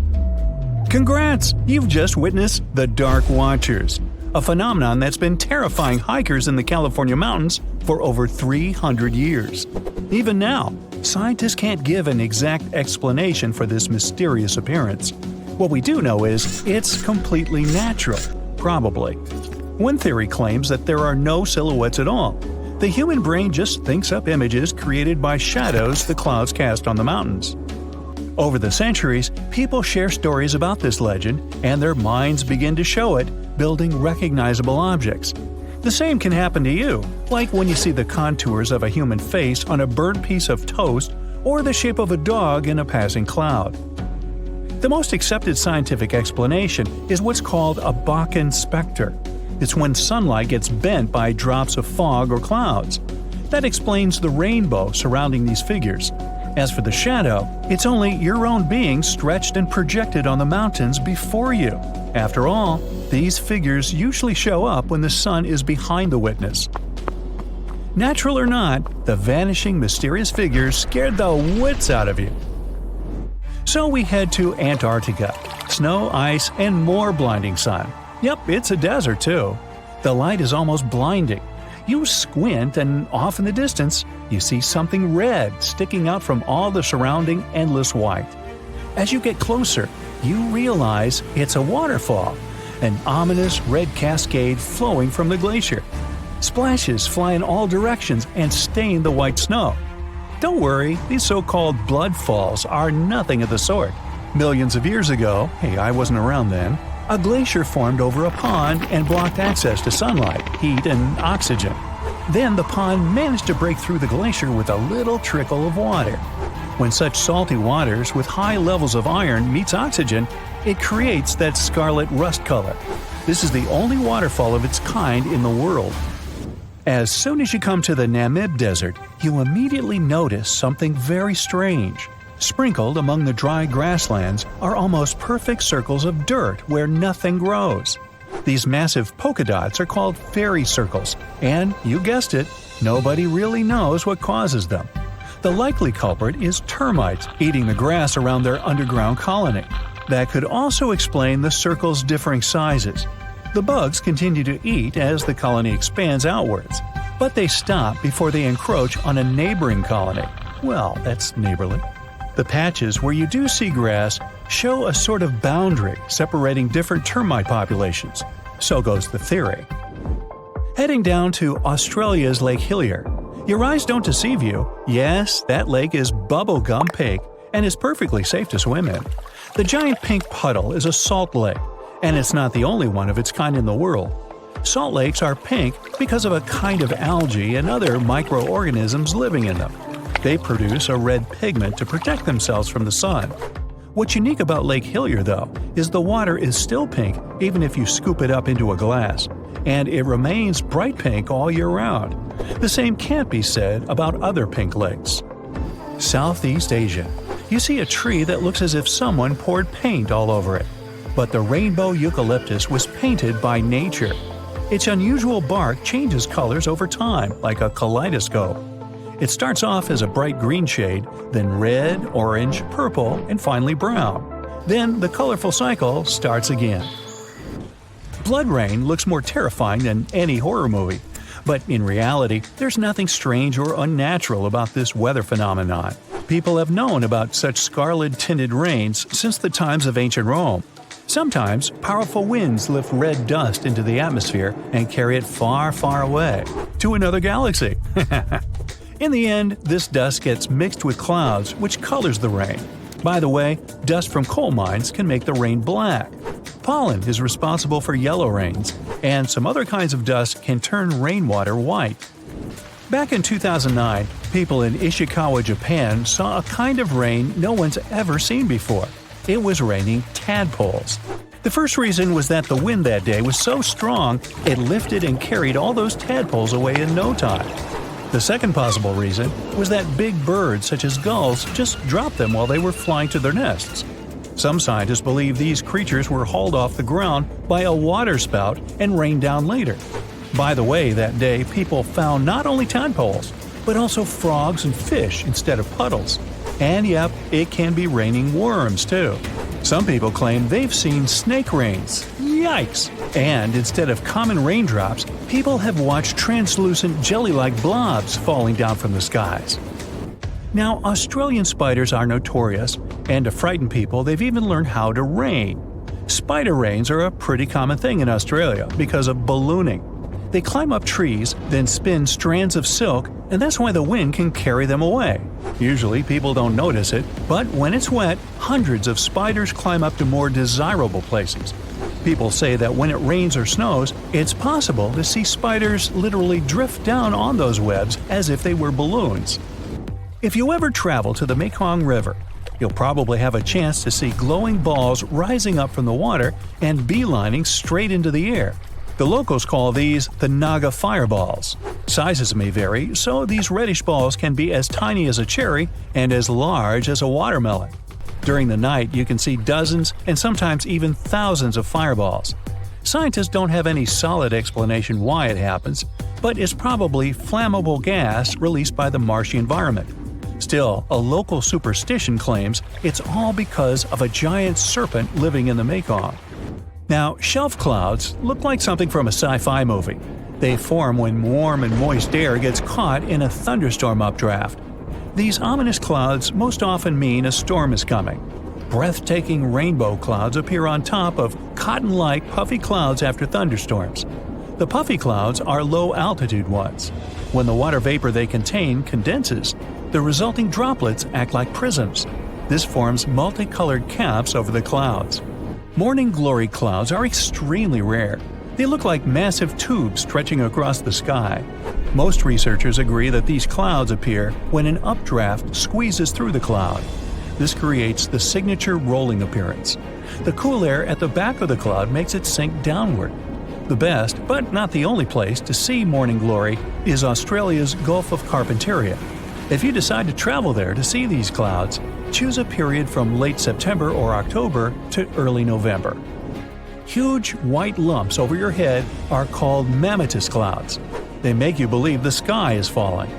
Congrats! You've just witnessed the Dark Watchers. a phenomenon that's been terrifying hikers in the California mountains for over 300 years. Even now, scientists can't give an exact explanation for this mysterious appearance. What we do know is it's completely natural, probably. One theory claims that there are no silhouettes at all. The human brain just thinks up images created by shadows the clouds cast on the mountains. Over the centuries, people share stories about this legend, and their minds begin to show it, building recognizable objects. The same can happen to you, like when you see the contours of a human face on a burnt piece of toast or the shape of a dog in a passing cloud. The most accepted scientific explanation is what's called a Bakken specter. It's when sunlight gets bent by drops of fog or clouds. That explains the rainbow surrounding these figures. As for the shadow, it's only your own being stretched and projected on the mountains before you. After all, these figures usually show up when the sun is behind the witness. Natural or not, the vanishing mysterious figures scared the wits out of you. So we head to Antarctica. Snow, ice, and more blinding sun. Yep, it's a desert too. The light is almost blinding. You squint and off in the distance, you see something red sticking out from all the surrounding endless white. As you get closer, you realize it's a waterfall, an ominous red cascade flowing from the glacier. Splashes fly in all directions and stain the white snow. Don't worry, these so-called blood falls are nothing of the sort. Millions of years ago, hey, I wasn't around then, a glacier formed over a pond and blocked access to sunlight, heat, and oxygen. Then the pond managed to break through the glacier with a little trickle of water. When such salty waters with high levels of iron meets oxygen, it creates that scarlet rust color. This is the only waterfall of its kind in the world. As soon as you come to the Namib Desert, you immediately notice something very strange. Sprinkled among the dry grasslands are almost perfect circles of dirt where nothing grows. These massive polka dots are called fairy circles, and, you guessed it, nobody really knows what causes them. The likely culprit is termites eating the grass around their underground colony. That could also explain the circles' differing sizes. The bugs continue to eat as the colony expands outwards, but they stop before they encroach on a neighboring colony. Well, that's neighborly. The patches where you do see grass show a sort of boundary separating different termite populations. So goes the theory. Heading down to Australia's Lake Hillier. Your eyes don't deceive you. Yes, that lake is bubblegum pink and is perfectly safe to swim in. The giant pink puddle is a salt lake, and it's not the only one of its kind in the world. Salt lakes are pink because of a kind of algae and other microorganisms living in them. They produce a red pigment to protect themselves from the sun. What's unique about Lake Hillier, though, is the water is still pink even if you scoop it up into a glass, and it remains bright pink all year round. The same can't be said about other pink lakes. Southeast Asia. You see a tree that looks as if someone poured paint all over it. But the rainbow eucalyptus was painted by nature. Its unusual bark changes colors over time, like a kaleidoscope. It starts off as a bright green shade, then red, orange, purple, and finally brown. Then the colorful cycle starts again. Blood rain looks more terrifying than any horror movie, but in reality, there's nothing strange or unnatural about this weather phenomenon. People have known about such scarlet-tinted rains since the times of ancient Rome. Sometimes, powerful winds lift red dust into the atmosphere and carry it far, far away, to another galaxy. In the end, this dust gets mixed with clouds, which colors the rain. By the way, dust from coal mines can make the rain black. Pollen is responsible for yellow rains, and some other kinds of dust can turn rainwater white. Back in 2009, people in Ishikawa, Japan saw a kind of rain no one's ever seen before. It was raining tadpoles. The first reason was that the wind that day was so strong, it lifted and carried all those tadpoles away in no time. The second possible reason was that big birds such as gulls just dropped them while they were flying to their nests. Some scientists believe these creatures were hauled off the ground by a waterspout and rained down later. By the way, that day people found not only tadpoles, but also frogs and fish instead of puddles. And yep, it can be raining worms too. Some people claim they've seen snake rains. Yikes! And instead of common raindrops, people have watched translucent jelly-like blobs falling down from the skies. Now, Australian spiders are notorious, and to frighten people, they've even learned how to rain. Spider rains are a pretty common thing in Australia because of ballooning. They climb up trees, then spin strands of silk, and that's why the wind can carry them away. Usually people don't notice it, but when it's wet, hundreds of spiders climb up to more desirable places. People say that when it rains or snows, it's possible to see spiders literally drift down on those webs as if they were balloons. If you ever travel to the Mekong River, you'll probably have a chance to see glowing balls rising up from the water and beelining straight into the air. The locals call these the Naga fireballs. Sizes may vary, so these reddish balls can be as tiny as a cherry and as large as a watermelon. During the night, you can see dozens and sometimes even thousands of fireballs. Scientists don't have any solid explanation why it happens, but it's probably flammable gas released by the marshy environment. Still, a local superstition claims it's all because of a giant serpent living in the Mekong. Now, shelf clouds look like something from a sci-fi movie. They form when warm and moist air gets caught in a thunderstorm updraft. These ominous clouds most often mean a storm is coming. Breathtaking rainbow clouds appear on top of cotton-like puffy clouds after thunderstorms. The puffy clouds are low-altitude ones. When the water vapor they contain condenses, the resulting droplets act like prisms. This forms multicolored caps over the clouds. Morning glory clouds are extremely rare. They look like massive tubes stretching across the sky. Most researchers agree that these clouds appear when an updraft squeezes through the cloud. This creates the signature rolling appearance. The cool air at the back of the cloud makes it sink downward. The best, but not the only place to see morning glory is Australia's Gulf of Carpentaria. If you decide to travel there to see these clouds, choose a period from late September or October to early November. Huge white lumps over your head are called mammatus clouds. They make you believe the sky is falling.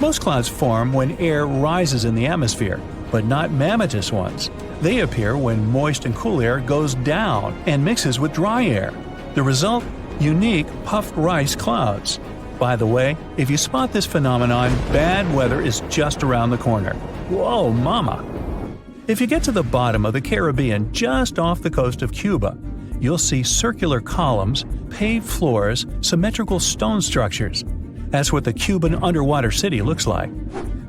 Most clouds form when air rises in the atmosphere, but not mammatus ones. They appear when moist and cool air goes down and mixes with dry air. The result? Unique puffed rice clouds. By the way, if you spot this phenomenon, bad weather is just around the corner. Whoa, mama! If you get to the bottom of the Caribbean just off the coast of Cuba, you'll see circular columns, paved floors, symmetrical stone structures. That's what the Cuban underwater city looks like.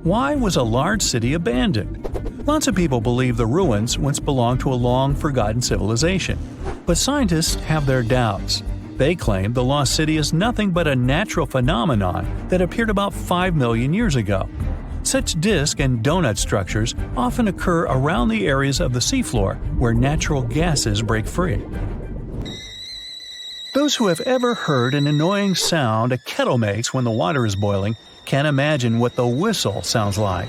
Why was a large city abandoned? Lots of people believe the ruins once belonged to a long-forgotten civilization. But scientists have their doubts. They claim the lost city is nothing but a natural phenomenon that appeared about 5 million years ago. Such disc and donut structures often occur around the areas of the seafloor where natural gases break free. Those who have ever heard an annoying sound a kettle makes when the water is boiling can imagine what the whistle sounds like.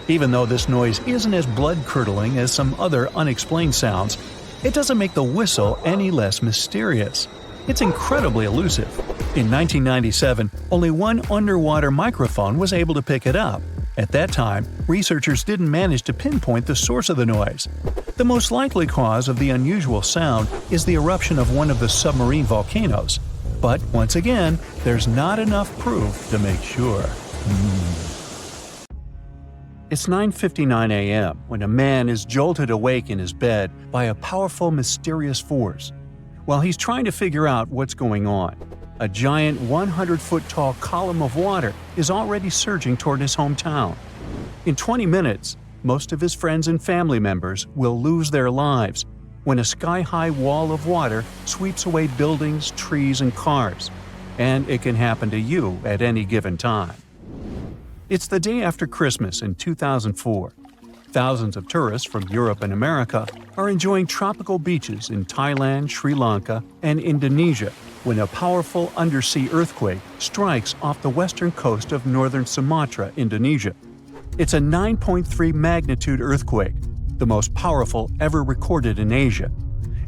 Even though this noise isn't as blood-curdling as some other unexplained sounds, it doesn't make the whistle any less mysterious. It's incredibly elusive. In 1997, only one underwater microphone was able to pick it up. At that time, researchers didn't manage to pinpoint the source of the noise. The most likely cause of the unusual sound is the eruption of one of the submarine volcanoes. But once again, there's not enough proof to make sure. It's 9:59 a.m. when a man is jolted awake in his bed by a powerful, mysterious force. While he's trying to figure out what's going on, a giant 100-foot-tall column of water is already surging toward his hometown. In 20 minutes, most of his friends and family members will lose their lives when a sky-high wall of water sweeps away buildings, trees, and cars. And it can happen to you at any given time. It's the day after Christmas in 2004. Thousands of tourists from Europe and America are enjoying tropical beaches in Thailand, Sri Lanka, and Indonesia when a powerful undersea earthquake strikes off the western coast of northern Sumatra, Indonesia. It's a 9.3 magnitude earthquake, the most powerful ever recorded in Asia.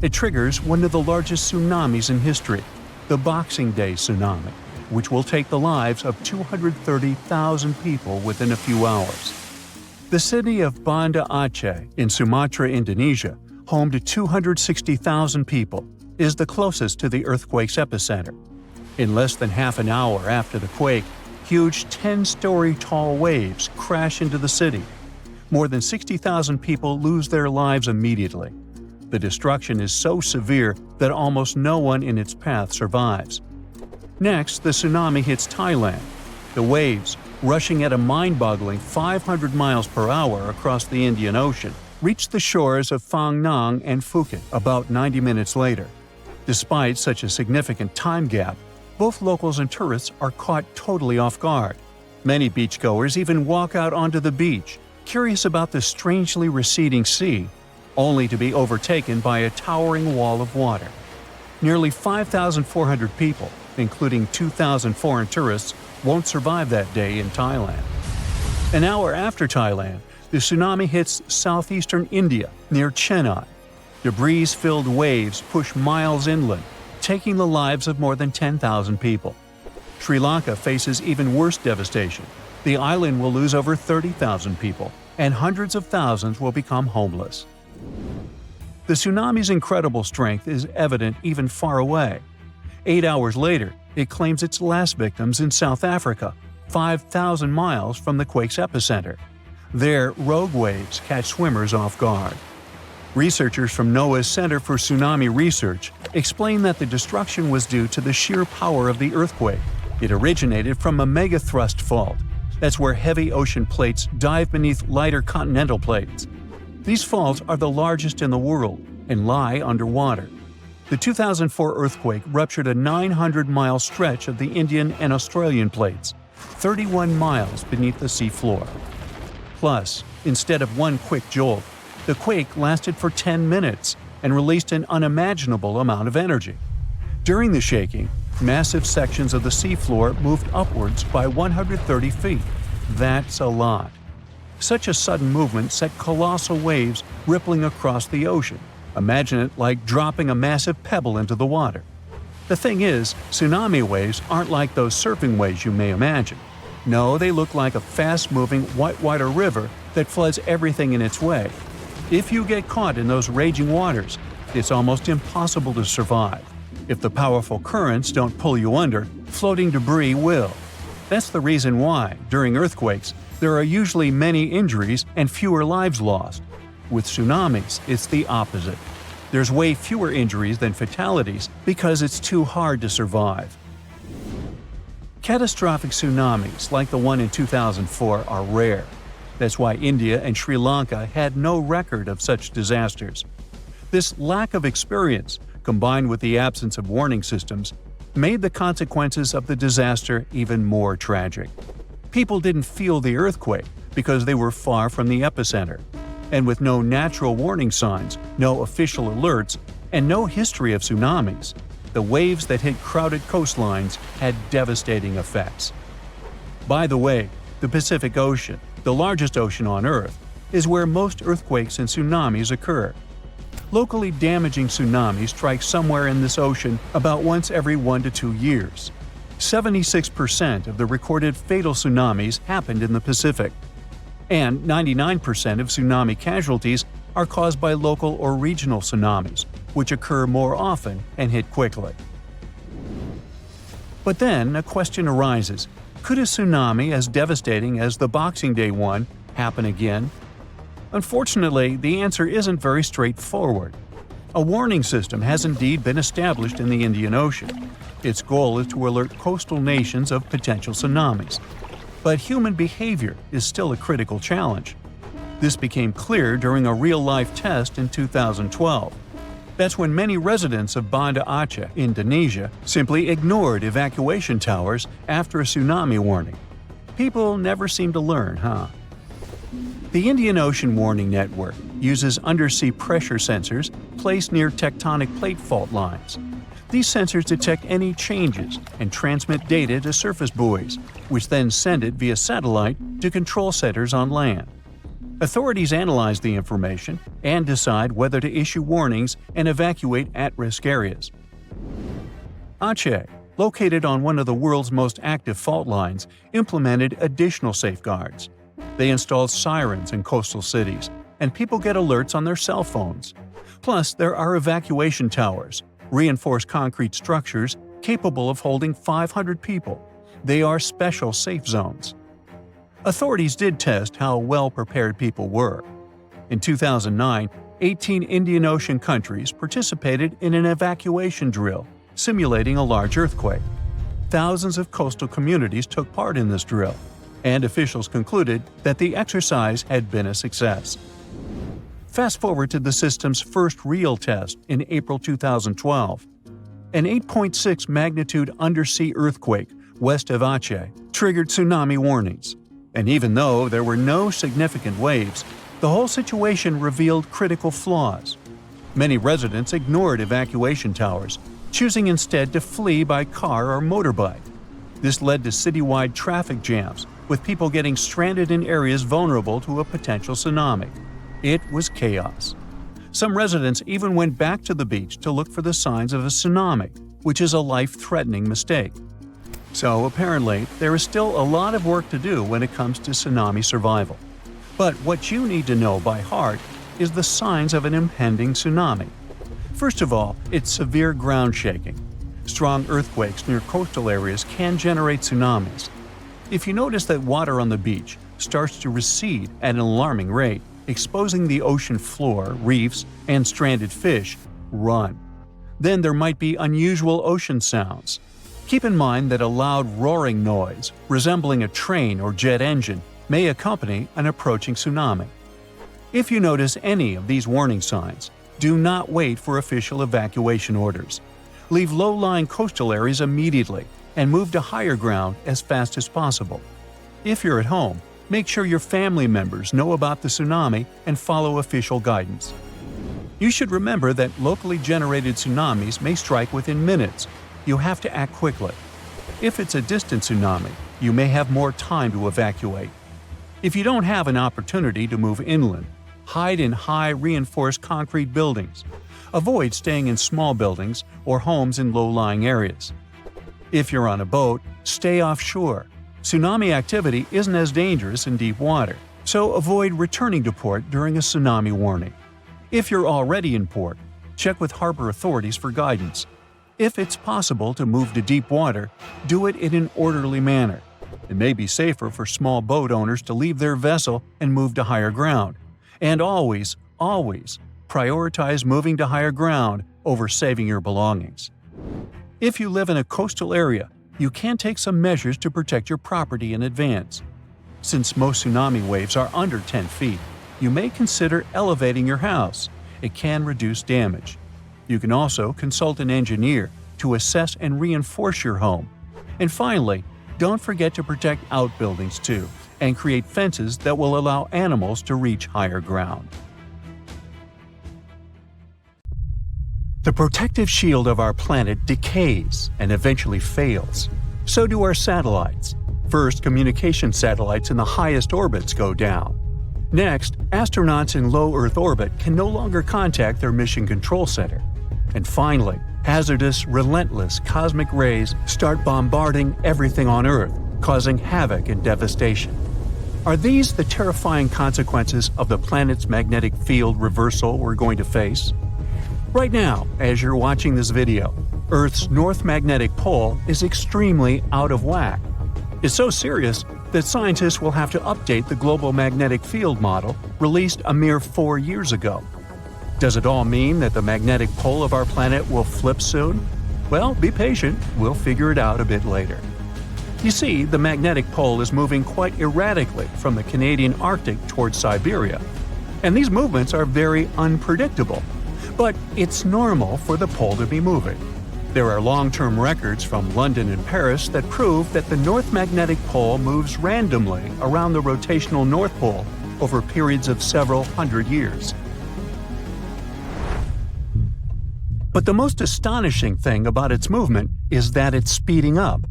It triggers one of the largest tsunamis in history, the Boxing Day tsunami, which will take the lives of 230,000 people within a few hours. The city of Banda Aceh in Sumatra, Indonesia, home to 260,000 people, is the closest to the earthquake's epicenter. In less than half an hour after the quake, huge 10-story tall waves crash into the city. More than 60,000 people lose their lives immediately. The destruction is so severe that almost no one in its path survives. Next, the tsunami hits Thailand. The waves, rushing at a mind-boggling 500 miles per hour across the Indian Ocean, reach the shores of Phang Nang and Phuket about 90 minutes later. Despite such a significant time gap, both locals and tourists are caught totally off guard. Many beachgoers even walk out onto the beach, curious about the strangely receding sea, only to be overtaken by a towering wall of water. Nearly 5,400 people, including 2,000 foreign tourists, won't survive that day in Thailand. An hour after Thailand, the tsunami hits southeastern India near Chennai. Debris-filled waves push miles inland, taking the lives of more than 10,000 people. Sri Lanka faces even worse devastation. The island will lose over 30,000 people, and hundreds of thousands will become homeless. The tsunami's incredible strength is evident even far away. 8 hours later, it claims its last victims in South Africa, 5,000 miles from the quake's epicenter. There, rogue waves catch swimmers off guard. Researchers from NOAA's Center for Tsunami Research explain that the destruction was due to the sheer power of the earthquake. It originated from a megathrust fault. That's where heavy ocean plates dive beneath lighter continental plates. These faults are the largest in the world and lie underwater. The 2004 earthquake ruptured a 900-mile stretch of the Indian and Australian plates, 31 miles beneath the seafloor. Plus, instead of one quick jolt, the quake lasted for 10 minutes and released an unimaginable amount of energy. During the shaking, massive sections of the seafloor moved upwards by 130 feet. That's a lot. Such a sudden movement set colossal waves rippling across the ocean. Imagine it like dropping a massive pebble into the water. The thing is, tsunami waves aren't like those surfing waves you may imagine. No, they look like a fast-moving whitewater river that floods everything in its way. If you get caught in those raging waters, it's almost impossible to survive. If the powerful currents don't pull you under, floating debris will. That's the reason why, during earthquakes, there are usually many injuries and fewer lives lost. With tsunamis, it's the opposite. There's way fewer injuries than fatalities because it's too hard to survive. Catastrophic tsunamis like the one in 2004 are rare. That's why India and Sri Lanka had no record of such disasters. This lack of experience, combined with the absence of warning systems, made the consequences of the disaster even more tragic. People didn't feel the earthquake because they were far from the epicenter. And with no natural warning signs, no official alerts, and no history of tsunamis, the waves that hit crowded coastlines had devastating effects. By the way, the Pacific Ocean, the largest ocean on Earth, is where most earthquakes and tsunamis occur. Locally damaging tsunamis strike somewhere in this ocean about once every 1 to 2 years. 76% of the recorded fatal tsunamis happened in the Pacific. And 99% of tsunami casualties are caused by local or regional tsunamis, which occur more often and hit quickly. But then a question arises: could a tsunami as devastating as the Boxing Day one happen again? Unfortunately, the answer isn't very straightforward. A warning system has indeed been established in the Indian Ocean. Its goal is to alert coastal nations of potential tsunamis. But human behavior is still a critical challenge. This became clear during a real-life test in 2012. That's when many residents of Banda Aceh, Indonesia, simply ignored evacuation towers after a tsunami warning. People never seem to learn, huh? The Indian Ocean Warning Network uses undersea pressure sensors placed near tectonic plate fault lines. These sensors detect any changes and transmit data to surface buoys, which then send it via satellite to control centers on land. Authorities analyze the information and decide whether to issue warnings and evacuate at-risk areas. Aceh, located on one of the world's most active fault lines, implemented additional safeguards. They installed sirens in coastal cities, and people get alerts on their cell phones. Plus, there are evacuation towers. reinforced concrete structures capable of holding 500 people. They are special safe zones. Authorities did test how well prepared people were. In 2009, 18 Indian Ocean countries participated in an evacuation drill, simulating a large earthquake. Thousands of coastal communities took part in this drill, and officials concluded that the exercise had been a success. Fast forward to the system's first real test in April 2012. An 8.6 magnitude undersea earthquake west of Aceh triggered tsunami warnings. And even though there were no significant waves, the whole situation revealed critical flaws. Many residents ignored evacuation towers, choosing instead to flee by car or motorbike. This led to citywide traffic jams, with people getting stranded in areas vulnerable to a potential tsunami. It was chaos. Some residents even went back to the beach to look for the signs of a tsunami, which is a life-threatening mistake. So apparently, there is still a lot of work to do when it comes to tsunami survival. But what you need to know by heart is the signs of an impending tsunami. First of all, it's severe ground shaking. Strong earthquakes near coastal areas can generate tsunamis. If you notice that water on the beach starts to recede at an alarming rate, exposing the ocean floor, reefs, and stranded fish, run. Then there might be unusual ocean sounds. Keep in mind that a loud roaring noise, resembling a train or jet engine, may accompany an approaching tsunami. If you notice any of these warning signs, do not wait for official evacuation orders. Leave low-lying coastal areas immediately and move to higher ground as fast as possible. If you're at home, make sure your family members know about the tsunami and follow official guidance. You should remember that locally generated tsunamis may strike within minutes. You have to act quickly. If it's a distant tsunami, you may have more time to evacuate. If you don't have an opportunity to move inland, hide in high reinforced concrete buildings. Avoid staying in small buildings or homes in low-lying areas. If you're on a boat, stay offshore. Tsunami activity isn't as dangerous in deep water, so avoid returning to port during a tsunami warning. If you're already in port, check with harbor authorities for guidance. If it's possible to move to deep water, do it in an orderly manner. It may be safer for small boat owners to leave their vessel and move to higher ground. And always, prioritize moving to higher ground over saving your belongings. If you live in a coastal area, you can take some measures to protect your property in advance. Since most tsunami waves are under 10 feet, you may consider elevating your house. It can reduce damage. You can also consult an engineer to assess and reinforce your home. And finally, don't forget to protect outbuildings too, and create fences that will allow animals to reach higher ground. The protective shield of our planet decays and eventually fails. So do our satellites. First, communication satellites in the highest orbits go down. Next, astronauts in low Earth orbit can no longer contact their mission control center. And finally, hazardous, relentless cosmic rays start bombarding everything on Earth, causing havoc and devastation. Are these the terrifying consequences of the planet's magnetic field reversal we're going to face? Right now, as you're watching this video, Earth's north magnetic pole is extremely out of whack. It's so serious that scientists will have to update the global magnetic field model released a mere 4 years ago. Does it all mean that the magnetic pole of our planet will flip soon? Well, be patient, we'll figure it out a bit later. You see, the magnetic pole is moving quite erratically from the Canadian Arctic towards Siberia, and these movements are very unpredictable. But it's normal for the pole to be moving. There are long-term records from London and Paris that prove that the North Magnetic Pole moves randomly around the rotational North Pole over periods of several hundred years. But the most astonishing thing about its movement is that it's speeding up.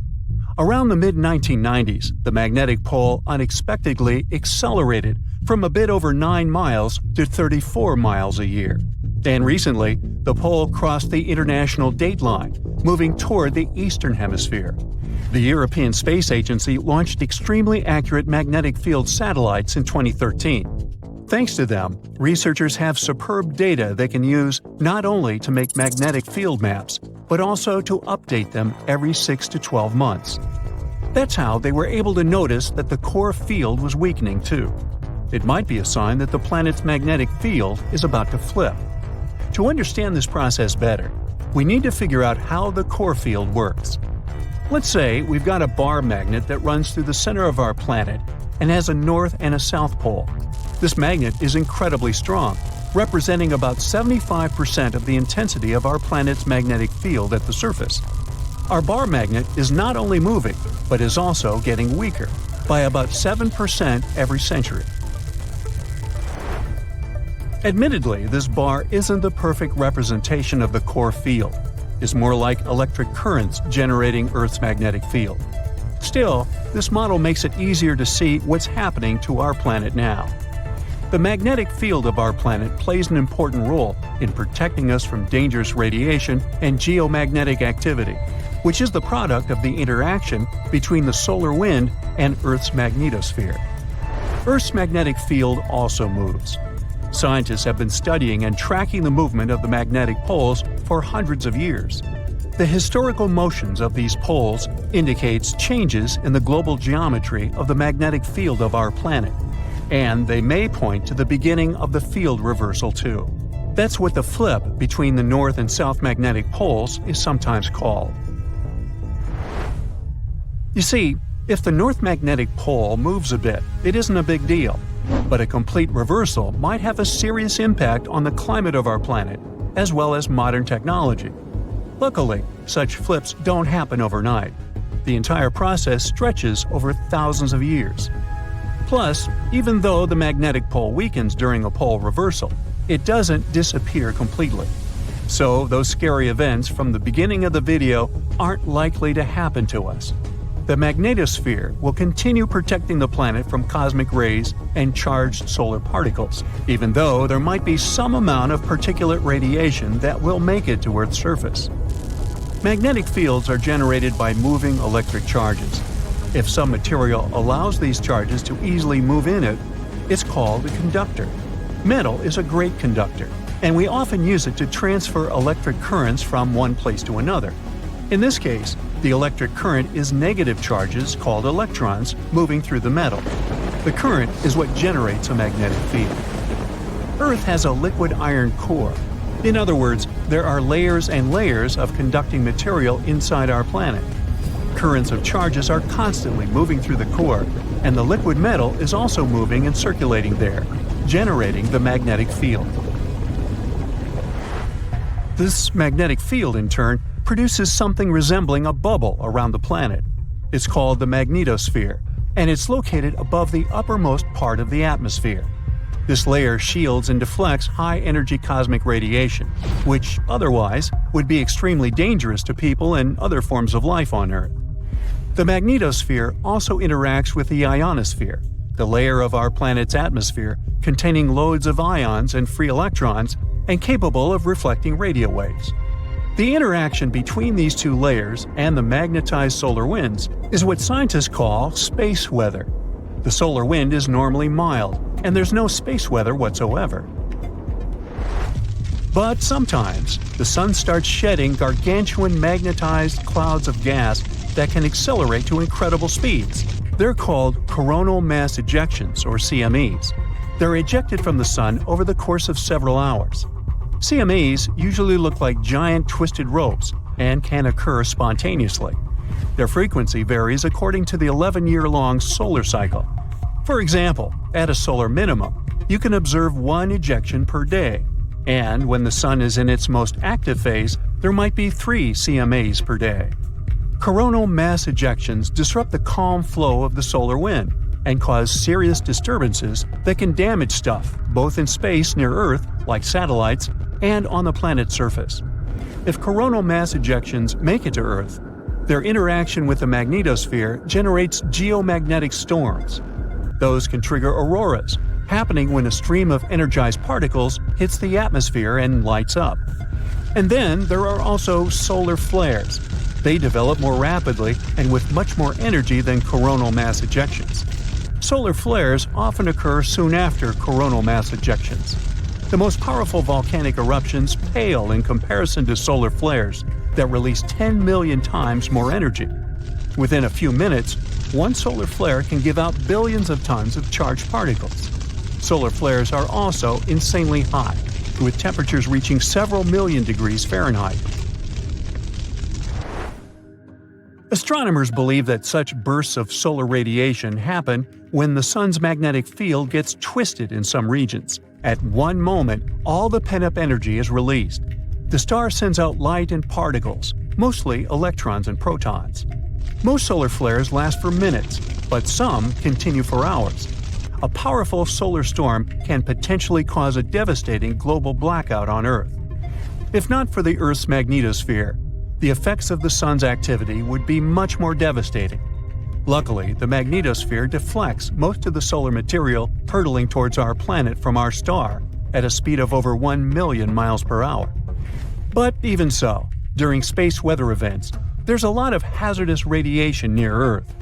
Around the mid-1990s, the magnetic pole unexpectedly accelerated from a bit over 9 miles to 34 miles a year. And recently, the pole crossed the international dateline, moving toward the eastern hemisphere. The European Space Agency launched extremely accurate magnetic field satellites in 2013. Thanks to them, researchers have superb data they can use not only to make magnetic field maps, but also to update them every 6 to 12 months. That's how they were able to notice that the core field was weakening too. It might be a sign that the planet's magnetic field is about to flip. To understand this process better, we need to figure out how the core field works. Let's say we've got a bar magnet that runs through the center of our planet and has a north and a south pole. This magnet is incredibly strong, representing about 75% of the intensity of our planet's magnetic field at the surface. Our bar magnet is not only moving, but is also getting weaker, by about 7% every century. Admittedly, this bar isn't the perfect representation of the core field. It's more like electric currents generating Earth's magnetic field. Still, this model makes it easier to see what's happening to our planet now. The magnetic field of our planet plays an important role in protecting us from dangerous radiation and geomagnetic activity, which is the product of the interaction between the solar wind and Earth's magnetosphere. Earth's magnetic field also moves. Scientists have been studying and tracking the movement of the magnetic poles for hundreds of years. The historical motions of these poles indicates changes in the global geometry of the magnetic field of our planet, and they may point to the beginning of the field reversal too. That's what the flip between the north and south magnetic poles is sometimes called. You see, if the north magnetic pole moves a bit, it isn't a big deal. But a complete reversal might have a serious impact on the climate of our planet, as well as modern technology. Luckily, such flips don't happen overnight. The entire process stretches over thousands of years. Plus, even though the magnetic pole weakens during a pole reversal, it doesn't disappear completely. So those scary events from the beginning of the video aren't likely to happen to us. The magnetosphere will continue protecting the planet from cosmic rays and charged solar particles, even though there might be some amount of particulate radiation that will make it to Earth's surface. Magnetic fields are generated by moving electric charges. If some material allows these charges to easily move in it, it's called a conductor. Metal is a great conductor, and we often use it to transfer electric currents from one place to another. In this case, the electric current is negative charges called electrons moving through the metal. The current is what generates a magnetic field. Earth has a liquid iron core. In other words, there are layers and layers of conducting material inside our planet. Currents of charges are constantly moving through the core, and the liquid metal is also moving and circulating there, generating the magnetic field. This magnetic field, in turn, produces something resembling a bubble around the planet. It's called the magnetosphere, and it's located above the uppermost part of the atmosphere. This layer shields and deflects high-energy cosmic radiation, which otherwise would be extremely dangerous to people and other forms of life on Earth. The magnetosphere also interacts with the ionosphere, the layer of our planet's atmosphere containing loads of ions and free electrons and capable of reflecting radio waves. The interaction between these two layers and the magnetized solar winds is what scientists call space weather. The solar wind is normally mild, and there's no space weather whatsoever. But sometimes, the sun starts shedding gargantuan magnetized clouds of gas that can accelerate to incredible speeds. They're called coronal mass ejections, or CMEs. They're ejected from the sun over the course of several hours. CMEs usually look like giant twisted ropes and can occur spontaneously. Their frequency varies according to the 11-year-long solar cycle. For example, at a solar minimum, you can observe one ejection per day, and when the sun is in its most active phase, there might be 3 CMAs per day. Coronal mass ejections disrupt the calm flow of the solar wind and cause serious disturbances that can damage stuff both in space near Earth, like satellites, and on the planet's surface. If coronal mass ejections make it to Earth, their interaction with the magnetosphere generates geomagnetic storms. Those can trigger auroras, happening when a stream of energized particles hits the atmosphere and lights up. And then there are also solar flares. They develop more rapidly and with much more energy than coronal mass ejections. Solar flares often occur soon after coronal mass ejections. The most powerful volcanic eruptions pale in comparison to solar flares that release 10 million times more energy. Within a few minutes, one solar flare can give out billions of tons of charged particles. Solar flares are also insanely hot, with temperatures reaching several million degrees Fahrenheit. Astronomers believe that such bursts of solar radiation happen when the sun's magnetic field gets twisted in some regions. At one moment, all the pent-up energy is released. The star sends out light and particles, mostly electrons and protons. Most solar flares last for minutes, but some continue for hours. A powerful solar storm can potentially cause a devastating global blackout on Earth. If not for the Earth's magnetosphere, the effects of the sun's activity would be much more devastating. Luckily, the magnetosphere deflects most of the solar material hurtling towards our planet from our star at a speed of over 1 million miles per hour. But even so, during space weather events, there's a lot of hazardous radiation near Earth.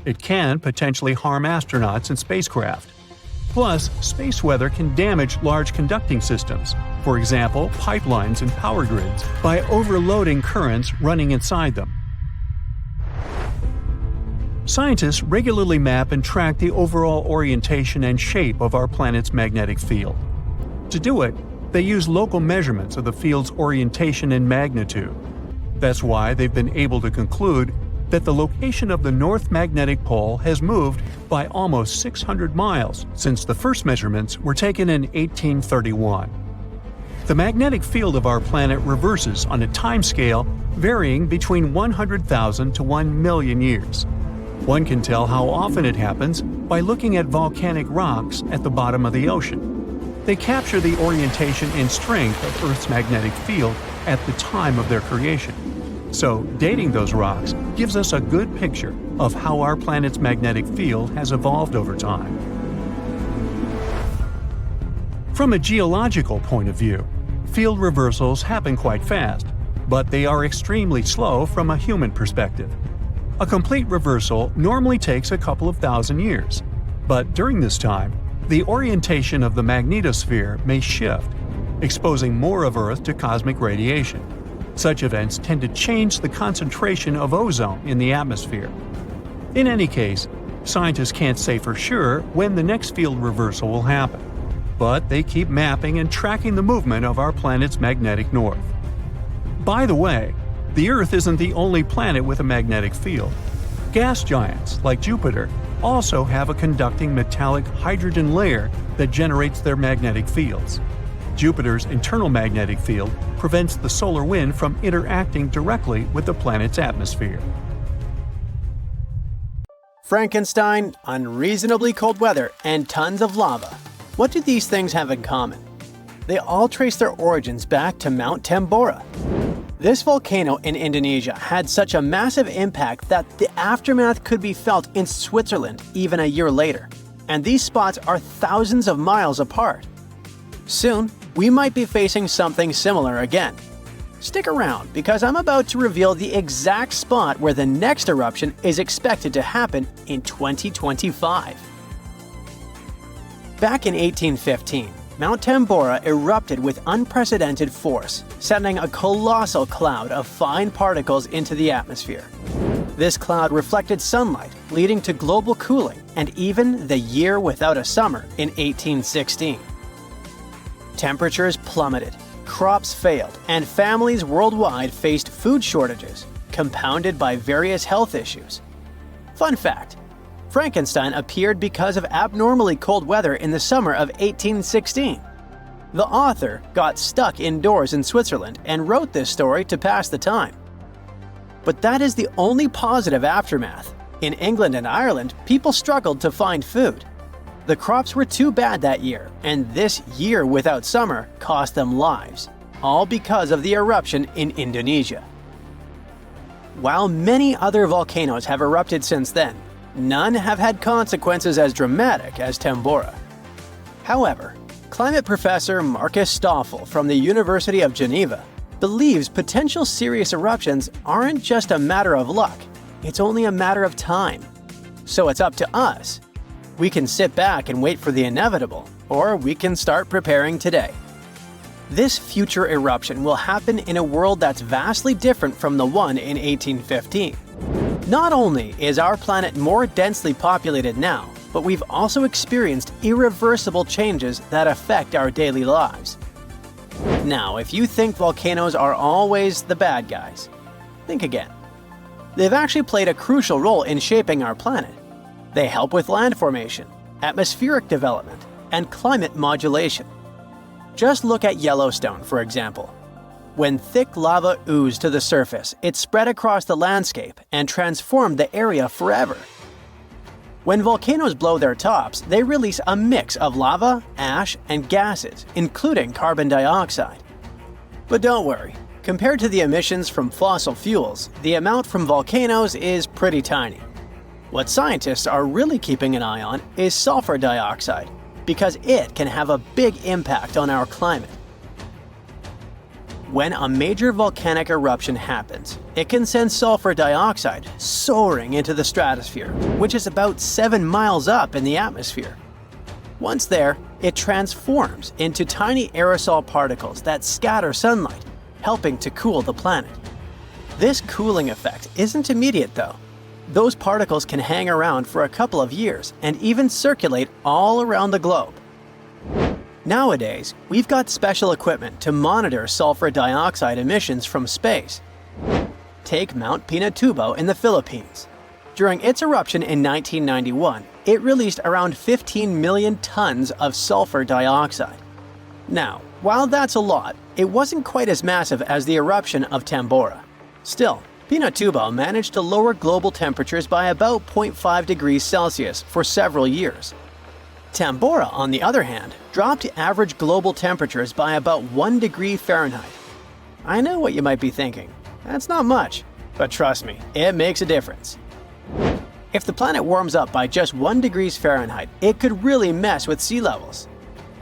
It can potentially harm astronauts and spacecraft. Plus, space weather can damage large conducting systems, for example, pipelines and power grids, by overloading currents running inside them. Scientists regularly map and track the overall orientation and shape of our planet's magnetic field. To do it, they use local measurements of the field's orientation and magnitude. That's why they've been able to conclude that the location of the North Magnetic Pole has moved by almost 600 miles since the first measurements were taken in 1831. The magnetic field of our planet reverses on a timescale varying between 100,000 to 1 million years. One can tell how often it happens by looking at volcanic rocks at the bottom of the ocean. They capture the orientation and strength of Earth's magnetic field at the time of their creation. So, dating those rocks gives us a good picture of how our planet's magnetic field has evolved over time. From a geological point of view, field reversals happen quite fast, but they are extremely slow from a human perspective. A complete reversal normally takes a couple of thousand years, but during this time, the orientation of the magnetosphere may shift, exposing more of Earth to cosmic radiation. Such events tend to change the concentration of ozone in the atmosphere. In any case, scientists can't say for sure when the next field reversal will happen, but they keep mapping and tracking the movement of our planet's magnetic north. By the way, the Earth isn't the only planet with a magnetic field. Gas giants, like Jupiter, also have a conducting metallic hydrogen layer that generates their magnetic fields. Jupiter's internal magnetic field prevents the solar wind from interacting directly with the planet's atmosphere. Frankenstein, unreasonably cold weather, and tons of lava. What do these things have in common? They all trace their origins back to Mount Tambora. This volcano in Indonesia had such a massive impact that the aftermath could be felt in Switzerland even a year later. And these spots are thousands of miles apart. Soon, we might be facing something similar again. Stick around because I'm about to reveal the exact spot where the next eruption is expected to happen in 2025. Back in 1815, Mount Tambora erupted with unprecedented force, sending a colossal cloud of fine particles into the atmosphere. This cloud reflected sunlight, leading to global cooling and even the year without a summer in 1816. Temperatures plummeted, crops failed, and families worldwide faced food shortages, compounded by various health issues. Fun fact: Frankenstein appeared because of abnormally cold weather in the summer of 1816. The author got stuck indoors in Switzerland and wrote this story to pass the time. But that is the only positive aftermath. In England and Ireland, people struggled to find food. The crops were too bad that year, and this year without summer cost them lives, all because of the eruption in Indonesia. While many other volcanoes have erupted since then, none have had consequences as dramatic as Tambora. However, climate professor Marcus Stoffel from the University of Geneva believes potential serious eruptions aren't just a matter of luck, it's only a matter of time. So it's up to us. We can sit back and wait for the inevitable, or we can start preparing today. This future eruption will happen in a world that's vastly different from the one in 1815. Not only is our planet more densely populated now, but we've also experienced irreversible changes that affect our daily lives. Now, if you think volcanoes are always the bad guys, think again. They've actually played a crucial role in shaping our planet. They help with land formation, atmospheric development, and climate modulation. Just look at Yellowstone, for example. When thick lava oozed to the surface, it spread across the landscape and transformed the area forever. When volcanoes blow their tops, they release a mix of lava, ash, and gases, including carbon dioxide. But don't worry, compared to the emissions from fossil fuels, the amount from volcanoes is pretty tiny. What scientists are really keeping an eye on is sulfur dioxide, because it can have a big impact on our climate. When a major volcanic eruption happens, it can send sulfur dioxide soaring into the stratosphere, which is about 7 miles up in the atmosphere. Once there, it transforms into tiny aerosol particles that scatter sunlight, helping to cool the planet. This cooling effect isn't immediate though. Those particles can hang around for a couple of years and even circulate all around the globe. Nowadays, we've got special equipment to monitor sulfur dioxide emissions from space. Take Mount Pinatubo in the Philippines. During its eruption in 1991, it released around 15 million tons of sulfur dioxide. Now, while that's a lot, it wasn't quite as massive as the eruption of Tambora. Still, Pinatubo managed to lower global temperatures by about 0.5 degrees Celsius for several years. Tambora, on the other hand, dropped average global temperatures by about 1 degree Fahrenheit. I know what you might be thinking. That's not much, but trust me, it makes a difference. If the planet warms up by just 1 degree Fahrenheit, it could really mess with sea levels.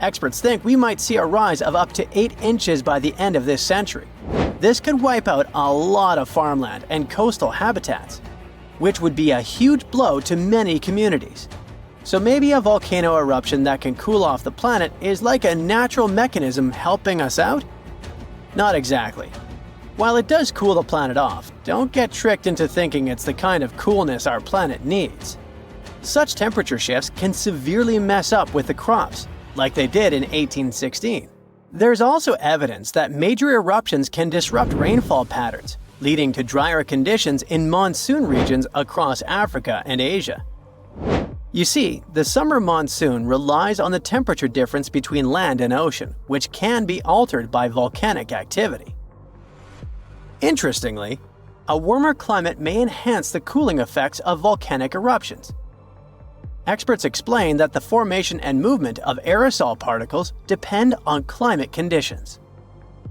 Experts think we might see a rise of up to 8 inches by the end of this century. This could wipe out a lot of farmland and coastal habitats, which would be a huge blow to many communities. So maybe a volcano eruption that can cool off the planet is like a natural mechanism helping us out? Not exactly. While it does cool the planet off, don't get tricked into thinking it's the kind of coolness our planet needs. Such temperature shifts can severely mess up with the crops, like they did in 1816. There's also evidence that major eruptions can disrupt rainfall patterns, leading to drier conditions in monsoon regions across Africa and Asia. You see, the summer monsoon relies on the temperature difference between land and ocean, which can be altered by volcanic activity. Interestingly, a warmer climate may enhance the cooling effects of volcanic eruptions. Experts explain that the formation and movement of aerosol particles depend on climate conditions.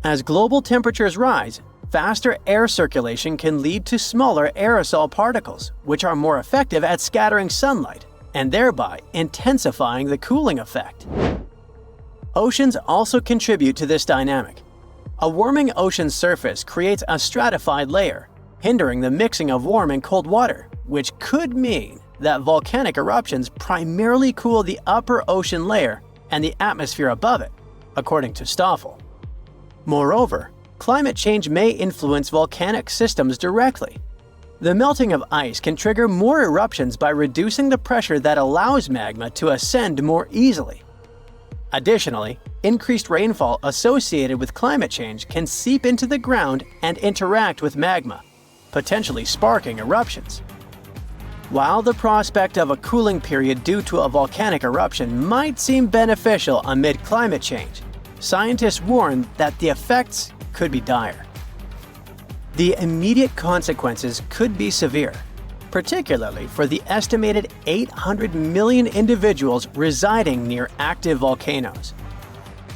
As global temperatures rise, faster air circulation can lead to smaller aerosol particles, which are more effective at scattering sunlight and thereby intensifying the cooling effect. Oceans also contribute to this dynamic. A warming ocean surface creates a stratified layer, hindering the mixing of warm and cold water, which could mean that volcanic eruptions primarily cool the upper ocean layer and the atmosphere above it, according to Stoffel. Moreover, climate change may influence volcanic systems directly. The melting of ice can trigger more eruptions by reducing the pressure that allows magma to ascend more easily. Additionally, increased rainfall associated with climate change can seep into the ground and interact with magma, potentially sparking eruptions. While the prospect of a cooling period due to a volcanic eruption might seem beneficial amid climate change, scientists warn that the effects could be dire. The immediate consequences could be severe, particularly for the estimated 800 million individuals residing near active volcanoes.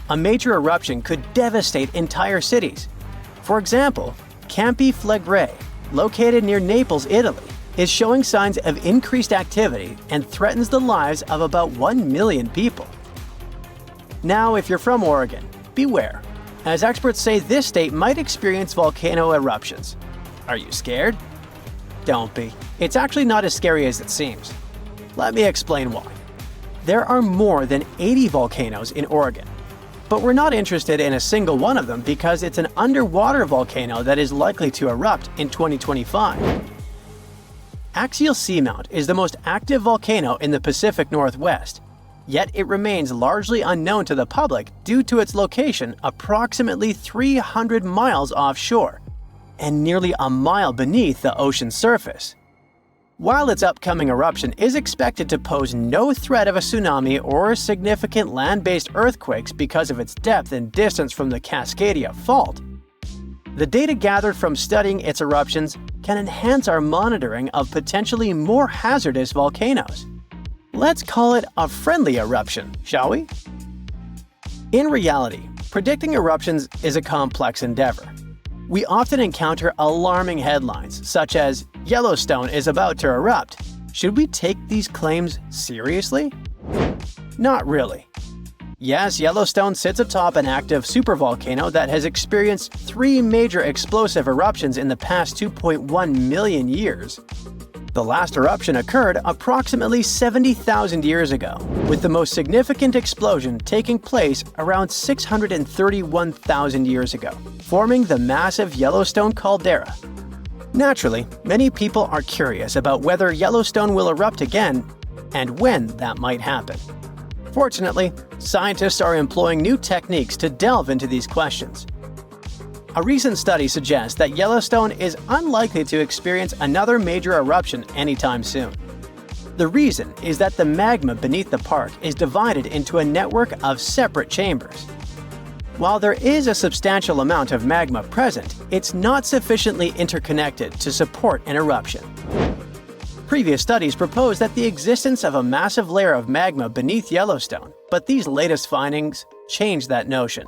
A major eruption could devastate entire cities. For example, Campi Flegrei, located near Naples, Italy, is showing signs of increased activity and threatens the lives of about 1 million people. Now, if you're from Oregon, beware, as experts say this state might experience volcano eruptions. Are you scared? Don't be. It's actually not as scary as it seems. Let me explain why. There are more than 80 volcanoes in Oregon. But we're not interested in a single one of them because it's an underwater volcano that is likely to erupt in 2025. Axial Seamount is the most active volcano in the Pacific Northwest, yet it remains largely unknown to the public due to its location approximately 300 miles offshore and nearly a mile beneath the ocean's surface. While its upcoming eruption is expected to pose no threat of a tsunami or significant land-based earthquakes because of its depth and distance from the Cascadia Fault, the data gathered from studying its eruptions can enhance our monitoring of potentially more hazardous volcanoes. Let's call it a friendly eruption, shall we? In reality, predicting eruptions is a complex endeavor. We often encounter alarming headlines such as, "Yellowstone is about to erupt." Should we take these claims seriously? Not really. Yes, Yellowstone sits atop an active supervolcano that has experienced 3 major explosive eruptions in the past 2.1 million years. The last eruption occurred approximately 70,000 years ago, with the most significant explosion taking place around 631,000 years ago, forming the massive Yellowstone caldera. Naturally, many people are curious about whether Yellowstone will erupt again and when that might happen. Fortunately, scientists are employing new techniques to delve into these questions. A recent study suggests that Yellowstone is unlikely to experience another major eruption anytime soon. The reason is that the magma beneath the park is divided into a network of separate chambers. While there is a substantial amount of magma present, it's not sufficiently interconnected to support an eruption. Previous studies proposed that the existence of a massive layer of magma beneath Yellowstone, but these latest findings change that notion.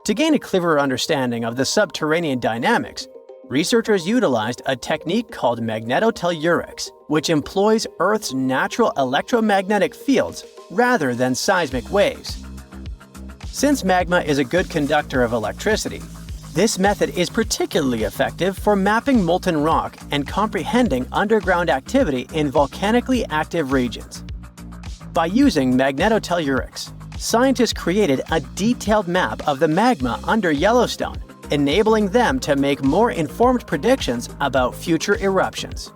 To gain a clearer understanding of the subterranean dynamics, researchers utilized a technique called magnetotellurics, which employs Earth's natural electromagnetic fields rather than seismic waves. Since magma is a good conductor of electricity, this method is particularly effective for mapping molten rock and comprehending underground activity in volcanically active regions. By using magnetotellurics, scientists created a detailed map of the magma under Yellowstone, enabling them to make more informed predictions about future eruptions.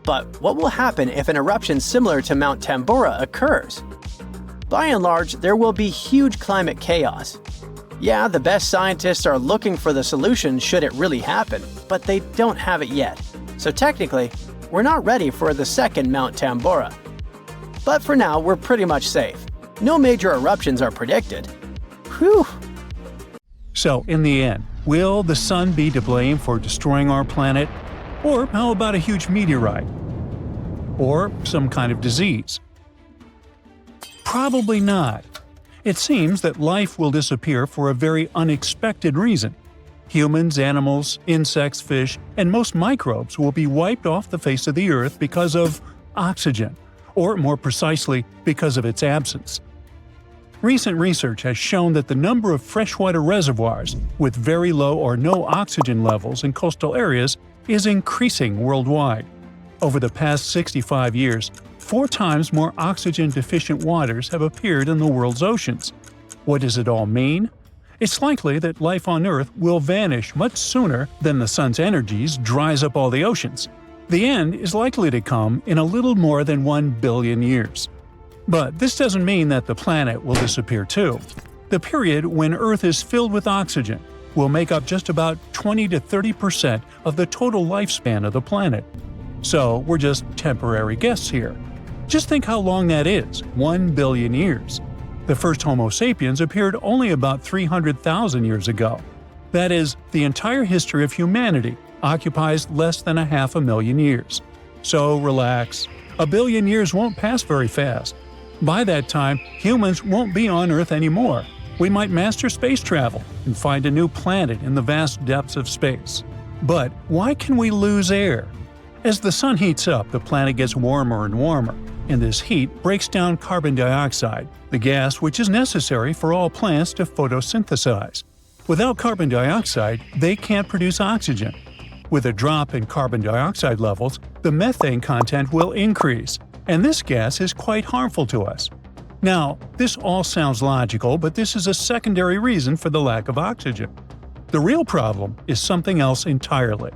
But what will happen if an eruption similar to Mount Tambora occurs? By and large, there will be huge climate chaos. Yeah, the best scientists are looking for the solution should it really happen, but they don't have it yet. So technically, we're not ready for the second Mount Tambora. But for now, we're pretty much safe. No major eruptions are predicted. Whew! So, in the end, will the sun be to blame for destroying our planet? Or how about a huge meteorite? Or some kind of disease? Probably not. It seems that life will disappear for a very unexpected reason. Humans, animals, insects, fish, and most microbes will be wiped off the face of the Earth because of oxygen, or more precisely, because of its absence. Recent research has shown that the number of freshwater reservoirs with very low or no oxygen levels in coastal areas is increasing worldwide. Over the past 65 years, 4 times more oxygen-deficient waters have appeared in the world's oceans. What does it all mean? It's likely that life on Earth will vanish much sooner than the sun's energies dries up all the oceans. The end is likely to come in a little more than 1 billion years. But this doesn't mean that the planet will disappear too. The period when Earth is filled with oxygen will make up just about 20 to 30% of the total lifespan of the planet. So we're just temporary guests here. Just think how long that is, 1 billion years. The first Homo sapiens appeared only about 300,000 years ago. That is, the entire history of humanity occupies less than 500,000 years. So relax. 1 billion years won't pass very fast. By that time, humans won't be on Earth anymore. We might master space travel and find a new planet in the vast depths of space. But why can we lose air? As the sun heats up, the planet gets warmer and warmer, and this heat breaks down carbon dioxide, the gas which is necessary for all plants to photosynthesize. Without carbon dioxide, they can't produce oxygen. With a drop in carbon dioxide levels, the methane content will increase, and this gas is quite harmful to us. Now, this all sounds logical, but this is a secondary reason for the lack of oxygen. The real problem is something else entirely.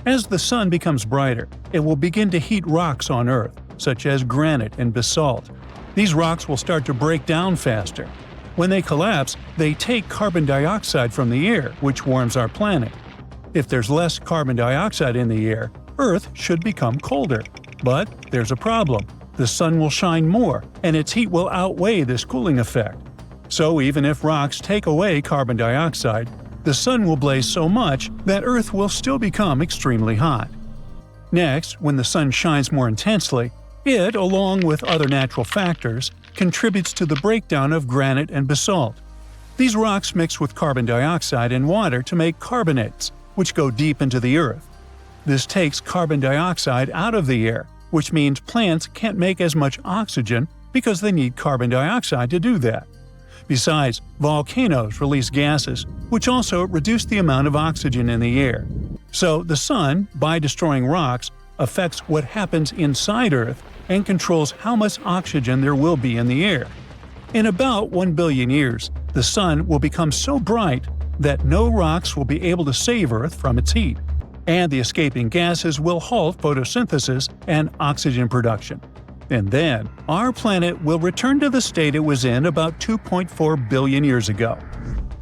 As the sun becomes brighter, it will begin to heat rocks on Earth, such as granite and basalt. These rocks will start to break down faster. When they collapse, they take carbon dioxide from the air, which warms our planet. If there's less carbon dioxide in the air, Earth should become colder. But there's a problem. The sun will shine more, and its heat will outweigh this cooling effect. So even if rocks take away carbon dioxide, the sun will blaze so much that Earth will still become extremely hot. Next, when the sun shines more intensely, it, along with other natural factors, contributes to the breakdown of granite and basalt. These rocks mix with carbon dioxide and water to make carbonates, which go deep into the Earth. This takes carbon dioxide out of the air, which means plants can't make as much oxygen because they need carbon dioxide to do that. Besides, volcanoes release gases, which also reduce the amount of oxygen in the air. So the sun, by destroying rocks, affects what happens inside Earth and controls how much oxygen there will be in the air. In about 1 billion years, the sun will become so bright that no rocks will be able to save Earth from its heat, and the escaping gases will halt photosynthesis and oxygen production. And then, our planet will return to the state it was in about 2.4 billion years ago,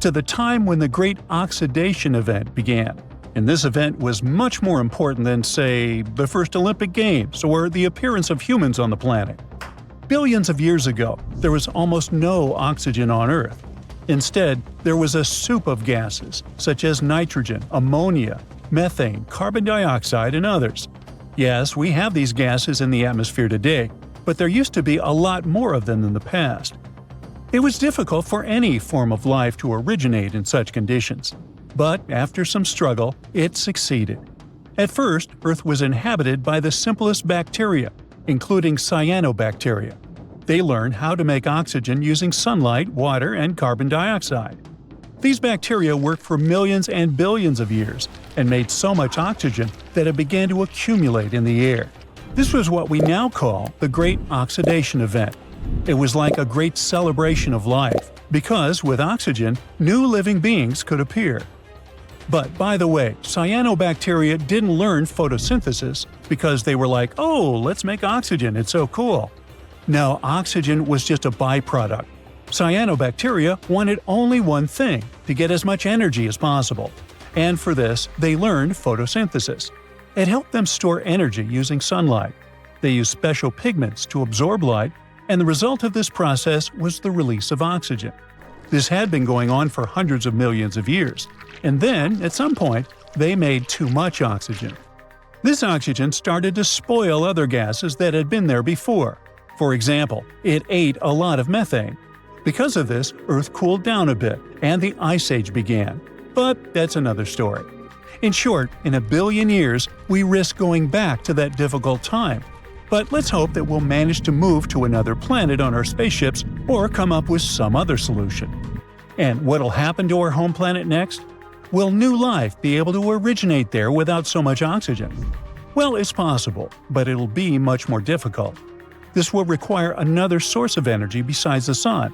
to the time when the Great Oxidation Event began. And this event was much more important than, say, the first Olympic Games or the appearance of humans on the planet. Billions of years ago, there was almost no oxygen on Earth. Instead, there was a soup of gases, such as nitrogen, ammonia, methane, carbon dioxide, and others. Yes, we have these gases in the atmosphere today, but there used to be a lot more of them in the past. It was difficult for any form of life to originate in such conditions. But after some struggle, it succeeded. At first, Earth was inhabited by the simplest bacteria, including cyanobacteria. They learned how to make oxygen using sunlight, water, and carbon dioxide. These bacteria worked for millions and billions of years and made so much oxygen that it began to accumulate in the air. This was what we now call the Great Oxidation Event. It was like a great celebration of life, because with oxygen, new living beings could appear. But by the way, cyanobacteria didn't learn photosynthesis because they were like, oh, let's make oxygen, it's so cool. No, oxygen was just a byproduct. Cyanobacteria wanted only one thing, to get as much energy as possible. And for this, they learned photosynthesis. It helped them store energy using sunlight. They used special pigments to absorb light, and the result of this process was the release of oxygen. This had been going on for hundreds of millions of years, and then, at some point, they made too much oxygen. This oxygen started to spoil other gases that had been there before. For example, it ate a lot of methane. Because of this, Earth cooled down a bit, and the Ice Age began. But that's another story. In short, in 1 billion years, we risk going back to that difficult time. But let's hope that we'll manage to move to another planet on our spaceships or come up with some other solution. And what'll happen to our home planet next? Will new life be able to originate there without so much oxygen? Well, it's possible, but it'll be much more difficult. This will require another source of energy besides the sun.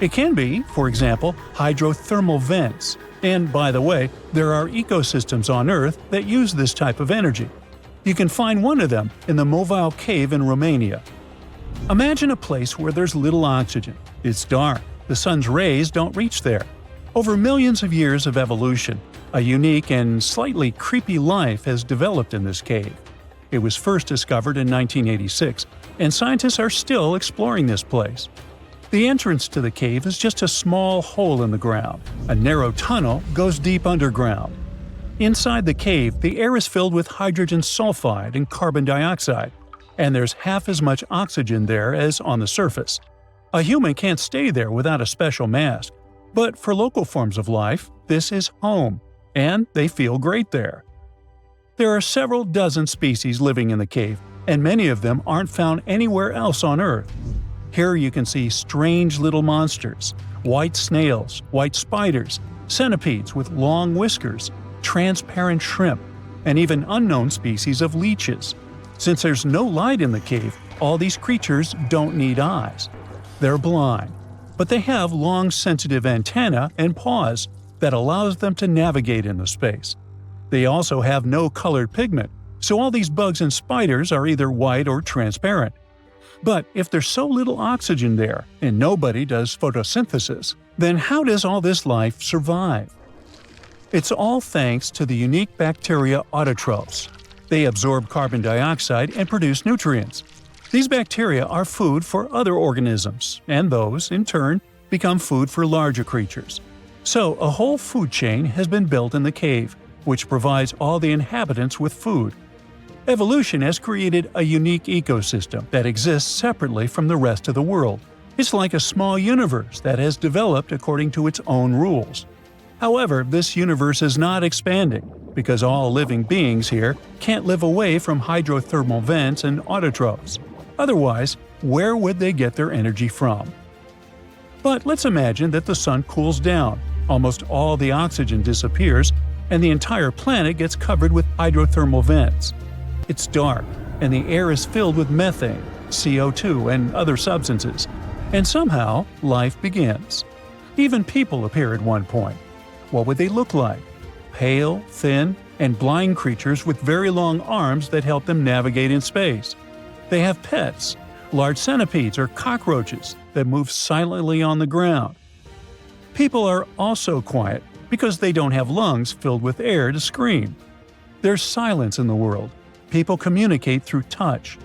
It can be, for example, hydrothermal vents. And by the way, there are ecosystems on Earth that use this type of energy. You can find one of them in the Mobile Cave in Romania. Imagine a place where there's little oxygen. It's dark. The sun's rays don't reach there. Over millions of years of evolution, a unique and slightly creepy life has developed in this cave. It was first discovered in 1986, and scientists are still exploring this place. The entrance to the cave is just a small hole in the ground. A narrow tunnel goes deep underground. Inside the cave, the air is filled with hydrogen sulfide and carbon dioxide, and there's half as much oxygen there as on the surface. A human can't stay there without a special mask. But for local forms of life, this is home, and they feel great there. There are several dozen species living in the cave, and many of them aren't found anywhere else on Earth. Here you can see strange little monsters, white snails, white spiders, centipedes with long whiskers, transparent shrimp, and even unknown species of leeches. Since there's no light in the cave, all these creatures don't need eyes. They're blind, but they have long sensitive antennae and paws that allows them to navigate in the space. They also have no colored pigment, so all these bugs and spiders are either white or transparent. But if there's so little oxygen there, and nobody does photosynthesis, then how does all this life survive? It's all thanks to the unique bacteria autotrophs. They absorb carbon dioxide and produce nutrients. These bacteria are food for other organisms, and those, in turn, become food for larger creatures. So a whole food chain has been built in the cave, which provides all the inhabitants with food. Evolution has created a unique ecosystem that exists separately from the rest of the world. It's like a small universe that has developed according to its own rules. However, this universe is not expanding, because all living beings here can't live away from hydrothermal vents and autotrophs. Otherwise, where would they get their energy from? But let's imagine that the sun cools down, almost all the oxygen disappears, and the entire planet gets covered with hydrothermal vents. It's dark, and the air is filled with methane, CO2, and other substances, and somehow life begins. Even people appear at one point. What would they look like? Pale, thin, and blind creatures with very long arms that help them navigate in space. They have pets, large centipedes or cockroaches that move silently on the ground. People are also quiet because they don't have lungs filled with air to scream. There's silence in the world. People communicate through touch.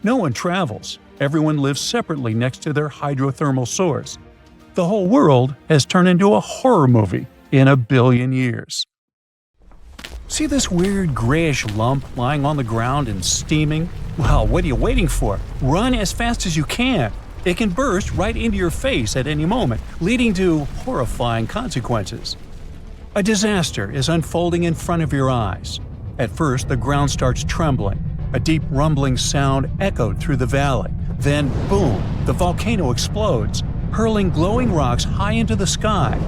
No one travels. Everyone lives separately next to their hydrothermal source. The whole world has turned into a horror movie in 1 billion years. See this weird grayish lump lying on the ground and steaming? Well, what are you waiting for? Run as fast as you can. It can burst right into your face at any moment, leading to horrifying consequences. A disaster is unfolding in front of your eyes. At first, the ground starts trembling. A deep rumbling sound echoed through the valley. Then, boom, the volcano explodes, hurling glowing rocks high into the sky.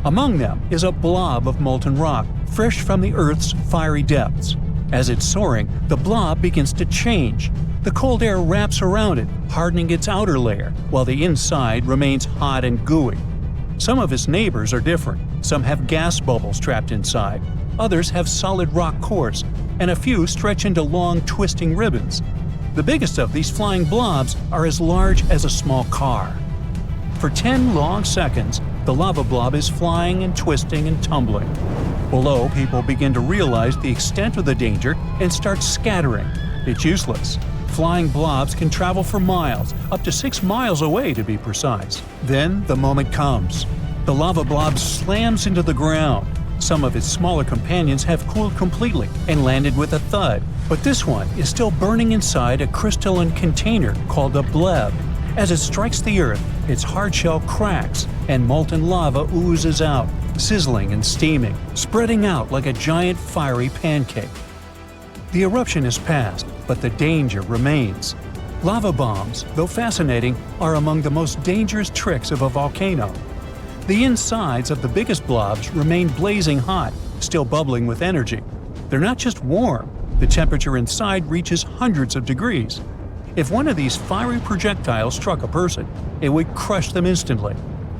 Among them is a blob of molten rock, fresh from the Earth's fiery depths. As it's soaring, the blob begins to change. The cold air wraps around it, hardening its outer layer, while the inside remains hot and gooey. Some of its neighbors are different. Some have gas bubbles trapped inside. Others have solid rock cores, and a few stretch into long, twisting ribbons. The biggest of these flying blobs are as large as a small car. For 10 long seconds, the lava blob is flying and twisting and tumbling. Below, people begin to realize the extent of the danger and start scattering. It's useless. Flying blobs can travel for miles, up to 6 miles away to be precise. Then the moment comes. The lava blob slams into the ground. Some of its smaller companions have cooled completely and landed with a thud, but this one is still burning inside a crystalline container called a bleb. As it strikes the earth, its hard shell cracks and molten lava oozes out, sizzling and steaming, spreading out like a giant fiery pancake. The eruption is past, but the danger remains. Lava bombs, though fascinating, are among the most dangerous tricks of a volcano. The insides of the biggest blobs remain blazing hot, still bubbling with energy. They're not just warm, the temperature inside reaches hundreds of degrees. If one of these fiery projectiles struck a person, it would crush them instantly.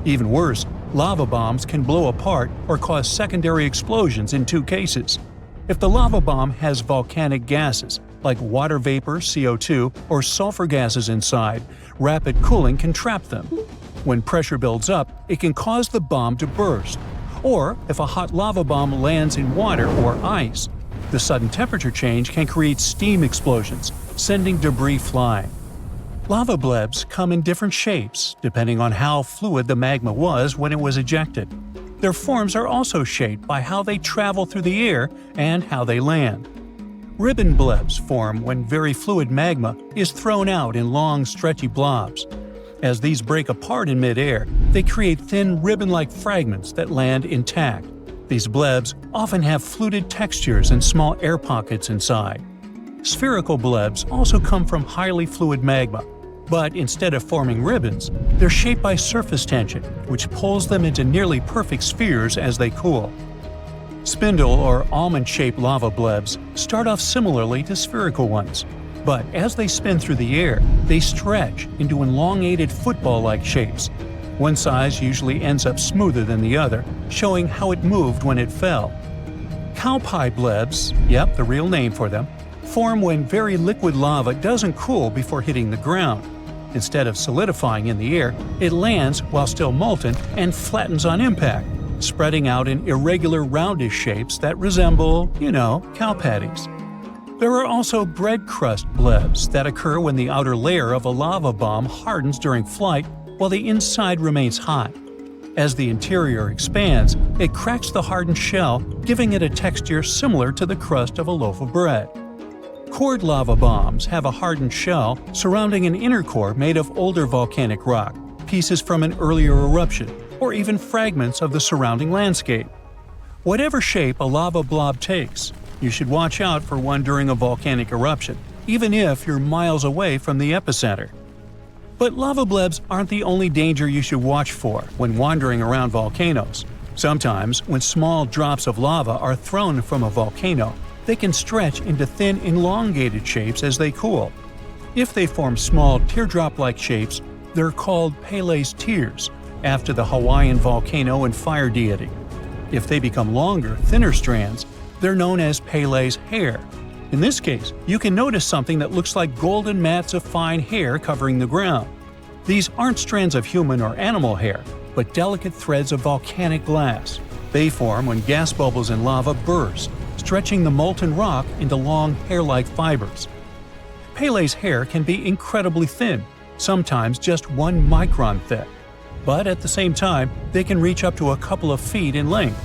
Even worse, lava bombs can blow apart or cause secondary explosions in 2 cases. If the lava bomb has volcanic gases, like water vapor, CO2, or sulfur gases inside, rapid cooling can trap them. When pressure builds up, it can cause the bomb to burst. Or, if a hot lava bomb lands in water or ice, the sudden temperature change can create steam explosions, sending debris flying. Lava blebs come in different shapes, depending on how fluid the magma was when it was ejected. Their forms are also shaped by how they travel through the air and how they land. Ribbon blebs form when very fluid magma is thrown out in long, stretchy blobs. As these break apart in midair, they create thin ribbon-like fragments that land intact. These blebs often have fluted textures and small air pockets inside. Spherical blebs also come from highly fluid magma, but instead of forming ribbons, they're shaped by surface tension, which pulls them into nearly perfect spheres as they cool. Spindle or almond-shaped lava blebs start off similarly to spherical ones. But as they spin through the air, they stretch into elongated football-like shapes. One size usually ends up smoother than the other, showing how it moved when it fell. Cowpie blebs, yep, the real name for them, form when very liquid lava doesn't cool before hitting the ground. Instead of solidifying in the air, it lands while still molten and flattens on impact, spreading out in irregular roundish shapes that resemble, cow patties. There are also bread crust blebs that occur when the outer layer of a lava bomb hardens during flight while the inside remains hot. As the interior expands, it cracks the hardened shell, giving it a texture similar to the crust of a loaf of bread. Cored lava bombs have a hardened shell surrounding an inner core made of older volcanic rock, pieces from an earlier eruption, or even fragments of the surrounding landscape. Whatever shape a lava blob takes, you should watch out for one during a volcanic eruption, even if you're miles away from the epicenter. But lava blebs aren't the only danger you should watch for when wandering around volcanoes. Sometimes, when small drops of lava are thrown from a volcano, they can stretch into thin, elongated shapes as they cool. If they form small, teardrop-like shapes, they're called Pele's tears, after the Hawaiian volcano and fire deity. If they become longer, thinner strands, they're known as Pele's hair. In this case, you can notice something that looks like golden mats of fine hair covering the ground. These aren't strands of human or animal hair, but delicate threads of volcanic glass. They form when gas bubbles in lava burst, stretching the molten rock into long hair-like fibers. Pele's hair can be incredibly thin, sometimes just 1 micron thick. But at the same time, they can reach up to a couple of feet in length.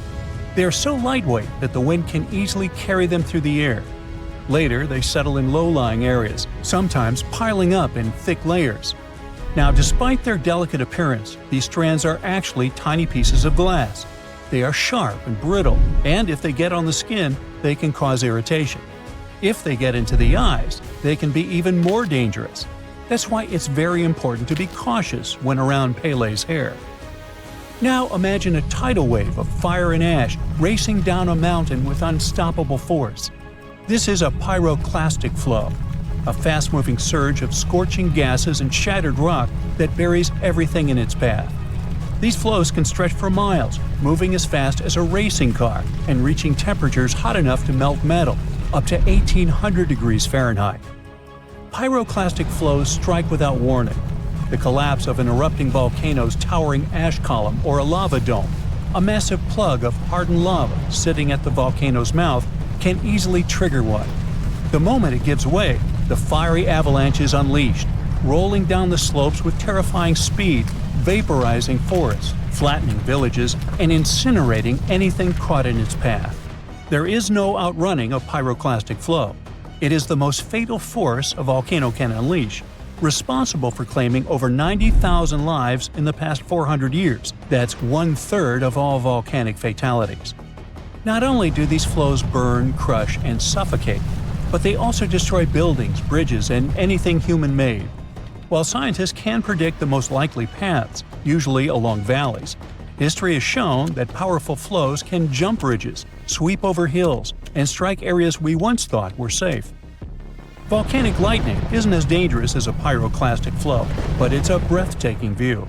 They are so lightweight that the wind can easily carry them through the air. Later, they settle in low-lying areas, sometimes piling up in thick layers. Now, despite their delicate appearance, these strands are actually tiny pieces of glass. They are sharp and brittle, and if they get on the skin, they can cause irritation. If they get into the eyes, they can be even more dangerous. That's why it's very important to be cautious when around Pele's hair. Now imagine a tidal wave of fire and ash racing down a mountain with unstoppable force. This is a pyroclastic flow, a fast-moving surge of scorching gases and shattered rock that buries everything in its path. These flows can stretch for miles, moving as fast as a racing car and reaching temperatures hot enough to melt metal, up to 1800 degrees Fahrenheit. Pyroclastic flows strike without warning. The collapse of an erupting volcano's towering ash column or a lava dome, a massive plug of hardened lava sitting at the volcano's mouth, can easily trigger one. The moment it gives way, the fiery avalanche is unleashed, rolling down the slopes with terrifying speed, vaporizing forests, flattening villages, and incinerating anything caught in its path. There is no outrunning a pyroclastic flow. It is the most fatal force a volcano can unleash, responsible for claiming over 90,000 lives in the past 400 years. That's 1/3 of all volcanic fatalities. Not only do these flows burn, crush, and suffocate, but they also destroy buildings, bridges, and anything human-made. While scientists can predict the most likely paths, usually along valleys, history has shown that powerful flows can jump ridges, sweep over hills, and strike areas we once thought were safe. Volcanic lightning isn't as dangerous as a pyroclastic flow, but it's a breathtaking view.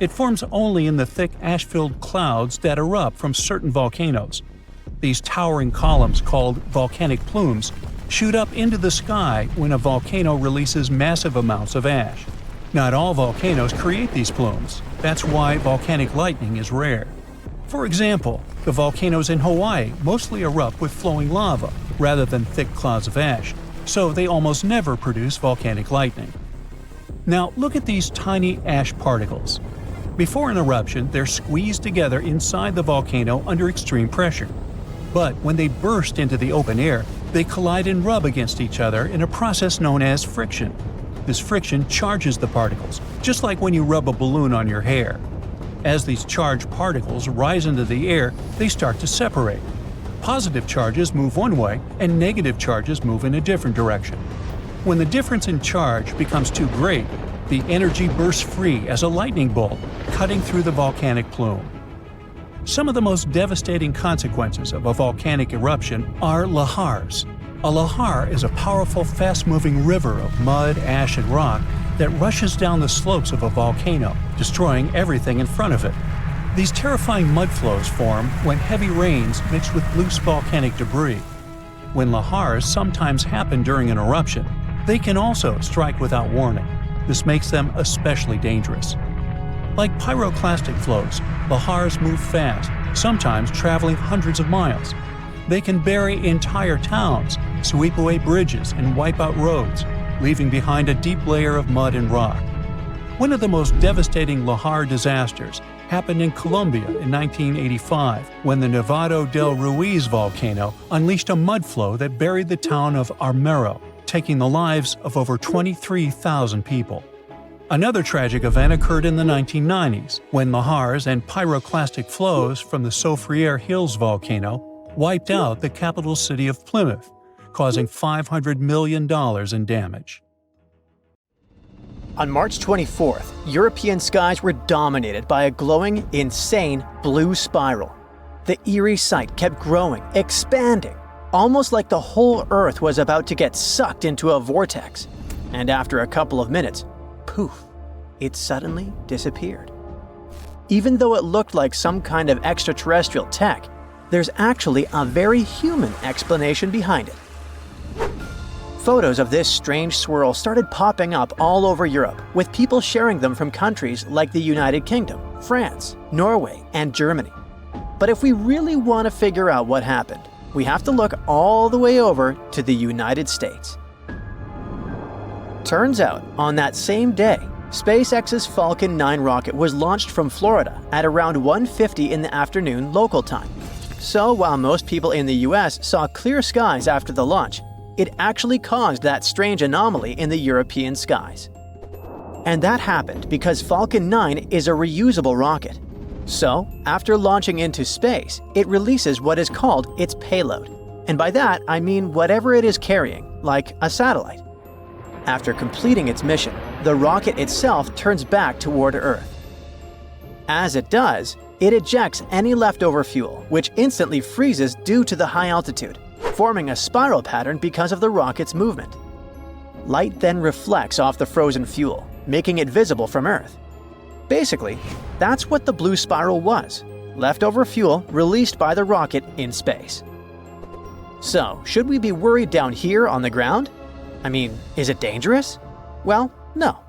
It forms only in the thick ash-filled clouds that erupt from certain volcanoes. These towering columns, called volcanic plumes, shoot up into the sky when a volcano releases massive amounts of ash. Not all volcanoes create these plumes. That's why volcanic lightning is rare. For example, the volcanoes in Hawaii mostly erupt with flowing lava rather than thick clouds of ash, so they almost never produce volcanic lightning. Now look at these tiny ash particles. Before an eruption, they're squeezed together inside the volcano under extreme pressure. But when they burst into the open air, they collide and rub against each other in a process known as friction. This friction charges the particles, just like when you rub a balloon on your hair. As these charged particles rise into the air, they start to separate. Positive charges move one way, and negative charges move in a different direction. When the difference in charge becomes too great, the energy bursts free as a lightning bolt, cutting through the volcanic plume. Some of the most devastating consequences of a volcanic eruption are lahars. A lahar is a powerful, fast-moving river of mud, ash, and rock that rushes down the slopes of a volcano, destroying everything in front of it. These terrifying mud flows form when heavy rains mix with loose volcanic debris. When lahars sometimes happen during an eruption, they can also strike without warning. This makes them especially dangerous. Like pyroclastic flows, lahars move fast, sometimes traveling hundreds of miles. They can bury entire towns, sweep away bridges, and wipe out roads, leaving behind a deep layer of mud and rock. One of the most devastating lahar disasters happened in Colombia in 1985 when the Nevado del Ruiz volcano unleashed a mudflow that buried the town of Armero, taking the lives of over 23,000 people. Another tragic event occurred in the 1990s when lahars and pyroclastic flows from the Soufriere Hills volcano wiped out the capital city of Plymouth, causing $500 million in damage. On March 24th, European skies were dominated by a glowing, insane blue spiral. The eerie sight kept growing, expanding, almost like the whole Earth was about to get sucked into a vortex. And after a couple of minutes, poof, it suddenly disappeared. Even though it looked like some kind of extraterrestrial tech, there's actually a very human explanation behind it. Photos of this strange swirl started popping up all over Europe, with people sharing them from countries like the United Kingdom, France, Norway, and Germany. But if we really want to figure out what happened, we have to look all the way over to the United States. Turns out, on that same day, SpaceX's Falcon 9 rocket was launched from Florida at around 1:50 in the afternoon local time. So while most people in the US saw clear skies after the launch, it actually caused that strange anomaly in the European skies. And that happened because Falcon 9 is a reusable rocket. So, after launching into space, it releases what is called its payload. And by that, I mean whatever it is carrying, like a satellite. After completing its mission, the rocket itself turns back toward Earth. As it does, it ejects any leftover fuel, which instantly freezes due to the high altitude, forming a spiral pattern because of the rocket's movement. Light then reflects off the frozen fuel, making it visible from Earth. Basically, that's what the blue spiral was, leftover fuel released by the rocket in space. So, should we be worried down here on the ground? I mean, is it dangerous? Well, no.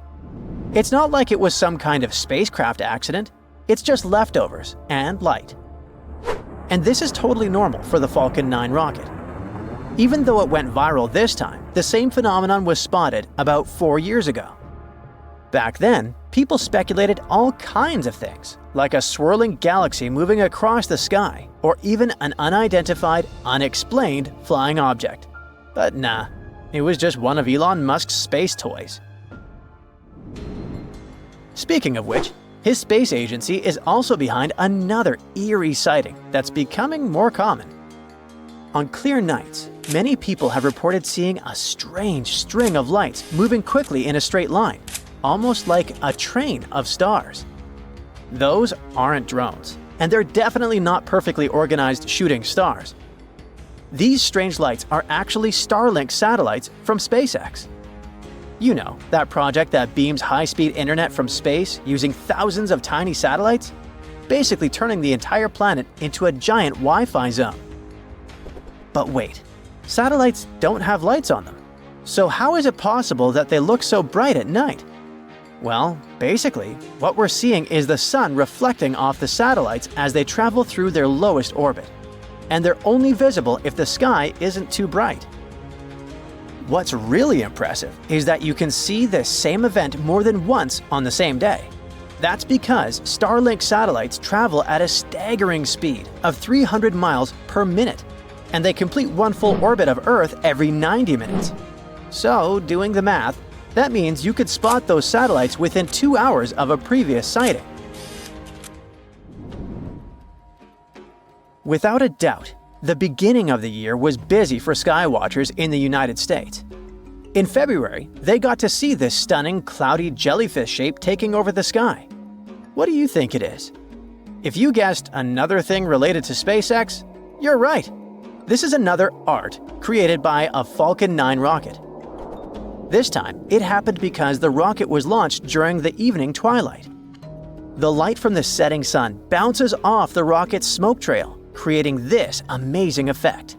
It's not like it was some kind of spacecraft accident. It's just leftovers and light. And this is totally normal for the Falcon 9 rocket. Even though it went viral this time, the same phenomenon was spotted about 4 years ago. Back then, people speculated all kinds of things, like a swirling galaxy moving across the sky, or even an unidentified, unexplained flying object. But nah, it was just one of Elon Musk's space toys. Speaking of which, his space agency is also behind another eerie sighting that's becoming more common. On clear nights, many people have reported seeing a strange string of lights moving quickly in a straight line, almost like a train of stars. Those aren't drones, and they're definitely not perfectly organized shooting stars. These strange lights are actually Starlink satellites from SpaceX. You know, that project that beams high-speed internet from space using thousands of tiny satellites, basically turning the entire planet into a giant Wi-Fi zone. But wait, satellites don't have lights on them. So how is it possible that they look so bright at night? Well, basically, what we're seeing is the sun reflecting off the satellites as they travel through their lowest orbit. And they're only visible if the sky isn't too bright. What's really impressive is that you can see this same event more than once on the same day. That's because Starlink satellites travel at a staggering speed of 300 miles per minute, and they complete one full orbit of Earth every 90 minutes. So, doing the math, that means you could spot those satellites within 2 hours of a previous sighting. Without a doubt, the beginning of the year was busy for skywatchers in the United States. In February, they got to see this stunning, cloudy jellyfish shape taking over the sky. What do you think it is? If you guessed another thing related to SpaceX, you're right. This is another art created by a Falcon 9 rocket. This time, it happened because the rocket was launched during the evening twilight. The light from the setting sun bounces off the rocket's smoke trail, creating this amazing effect.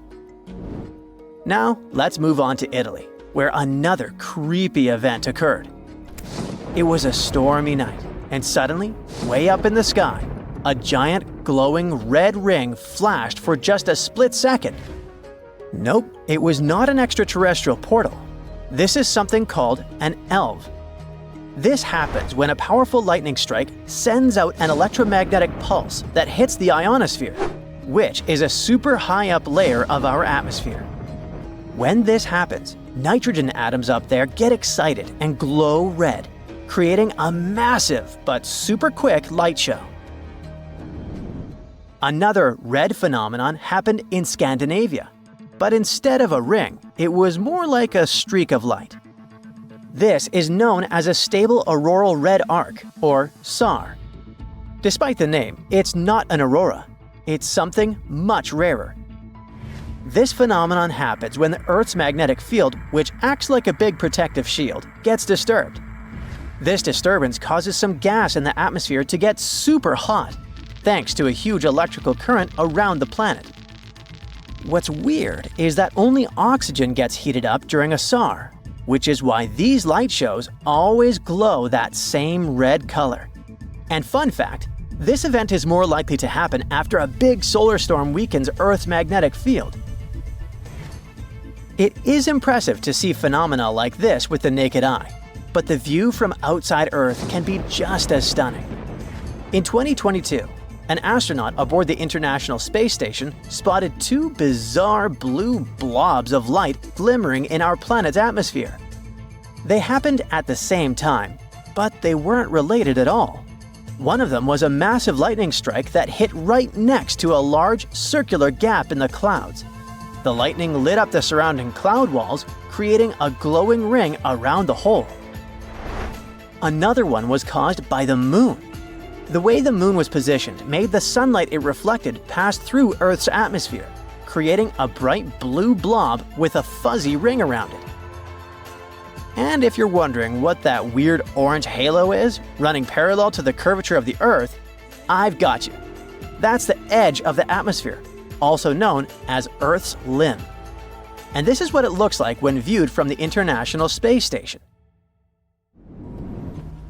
Now, let's move on to Italy, where another creepy event occurred. It was a stormy night, and suddenly, way up in the sky, a giant glowing red ring flashed for just a split second. Nope, it was not an extraterrestrial portal. This is something called an ELV. This happens when a powerful lightning strike sends out an electromagnetic pulse that hits the ionosphere, which is a super high up layer of our atmosphere. When this happens, nitrogen atoms up there get excited and glow red, creating a massive but super quick light show. Another red phenomenon happened in Scandinavia, but instead of a ring, it was more like a streak of light. This is known as a stable auroral red arc, or SAR. Despite the name, it's not an aurora. It's something much rarer. This phenomenon happens when the Earth's magnetic field, which acts like a big protective shield, gets disturbed. This disturbance causes some gas in the atmosphere to get super hot, thanks to a huge electrical current around the planet. What's weird is that only oxygen gets heated up during a SAR, which is why these light shows always glow that same red color. And fun fact, this event is more likely to happen after a big solar storm weakens Earth's magnetic field. It is impressive to see phenomena like this with the naked eye, but the view from outside Earth can be just as stunning. In 2022, an astronaut aboard the International Space Station spotted two bizarre blue blobs of light glimmering in our planet's atmosphere. They happened at the same time, but they weren't related at all. One of them was a massive lightning strike that hit right next to a large circular gap in the clouds. The lightning lit up the surrounding cloud walls, creating a glowing ring around the hole. Another one was caused by the moon. The way the moon was positioned made the sunlight it reflected pass through Earth's atmosphere, creating a bright blue blob with a fuzzy ring around it. And if you're wondering what that weird orange halo is, running parallel to the curvature of the Earth, I've got you. That's the edge of the atmosphere, also known as Earth's limb. And this is what it looks like when viewed from the International Space Station.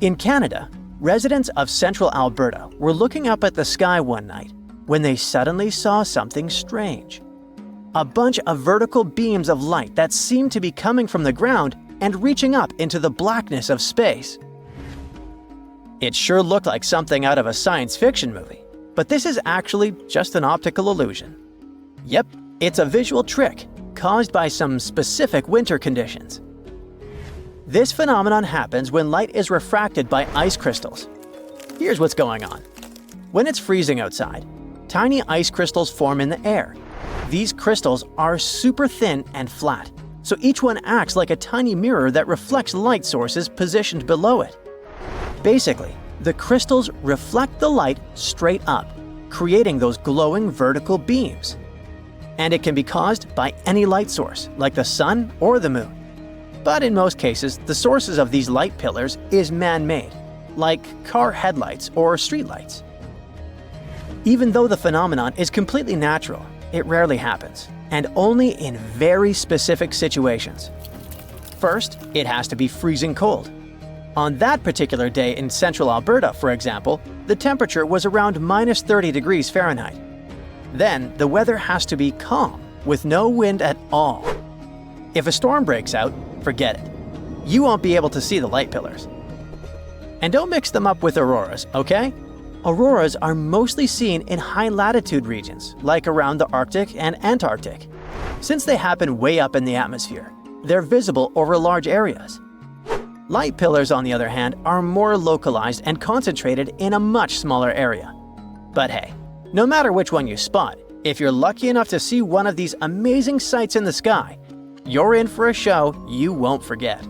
In Canada, residents of central Alberta were looking up at the sky one night when they suddenly saw something strange. A bunch of vertical beams of light that seemed to be coming from the ground and reaching up into the blackness of space. It sure looked like something out of a science fiction movie, but this is actually just an optical illusion. Yep, it's a visual trick caused by some specific winter conditions. This phenomenon happens when light is refracted by ice crystals. Here's what's going on. When it's freezing outside, tiny ice crystals form in the air. These crystals are super thin and flat, so each one acts like a tiny mirror that reflects light sources positioned below it. Basically, the crystals reflect the light straight up, creating those glowing vertical beams. And it can be caused by any light source, like the sun or the moon. But in most cases, the sources of these light pillars is man-made, like car headlights or streetlights. Even though the phenomenon is completely natural, it rarely happens, and only in very specific situations. First, it has to be freezing cold. On that particular day in central Alberta, for example, the temperature was around -30 degrees Fahrenheit. Then, the weather has to be calm, with no wind at all. If a storm breaks out, forget it. You won't be able to see the light pillars. And don't mix them up with auroras, okay? Auroras are mostly seen in high-latitude regions, like around the Arctic and Antarctic. Since they happen way up in the atmosphere, they're visible over large areas. Light pillars, on the other hand, are more localized and concentrated in a much smaller area. But hey, no matter which one you spot, if you're lucky enough to see one of these amazing sights in the sky, you're in for a show you won't forget.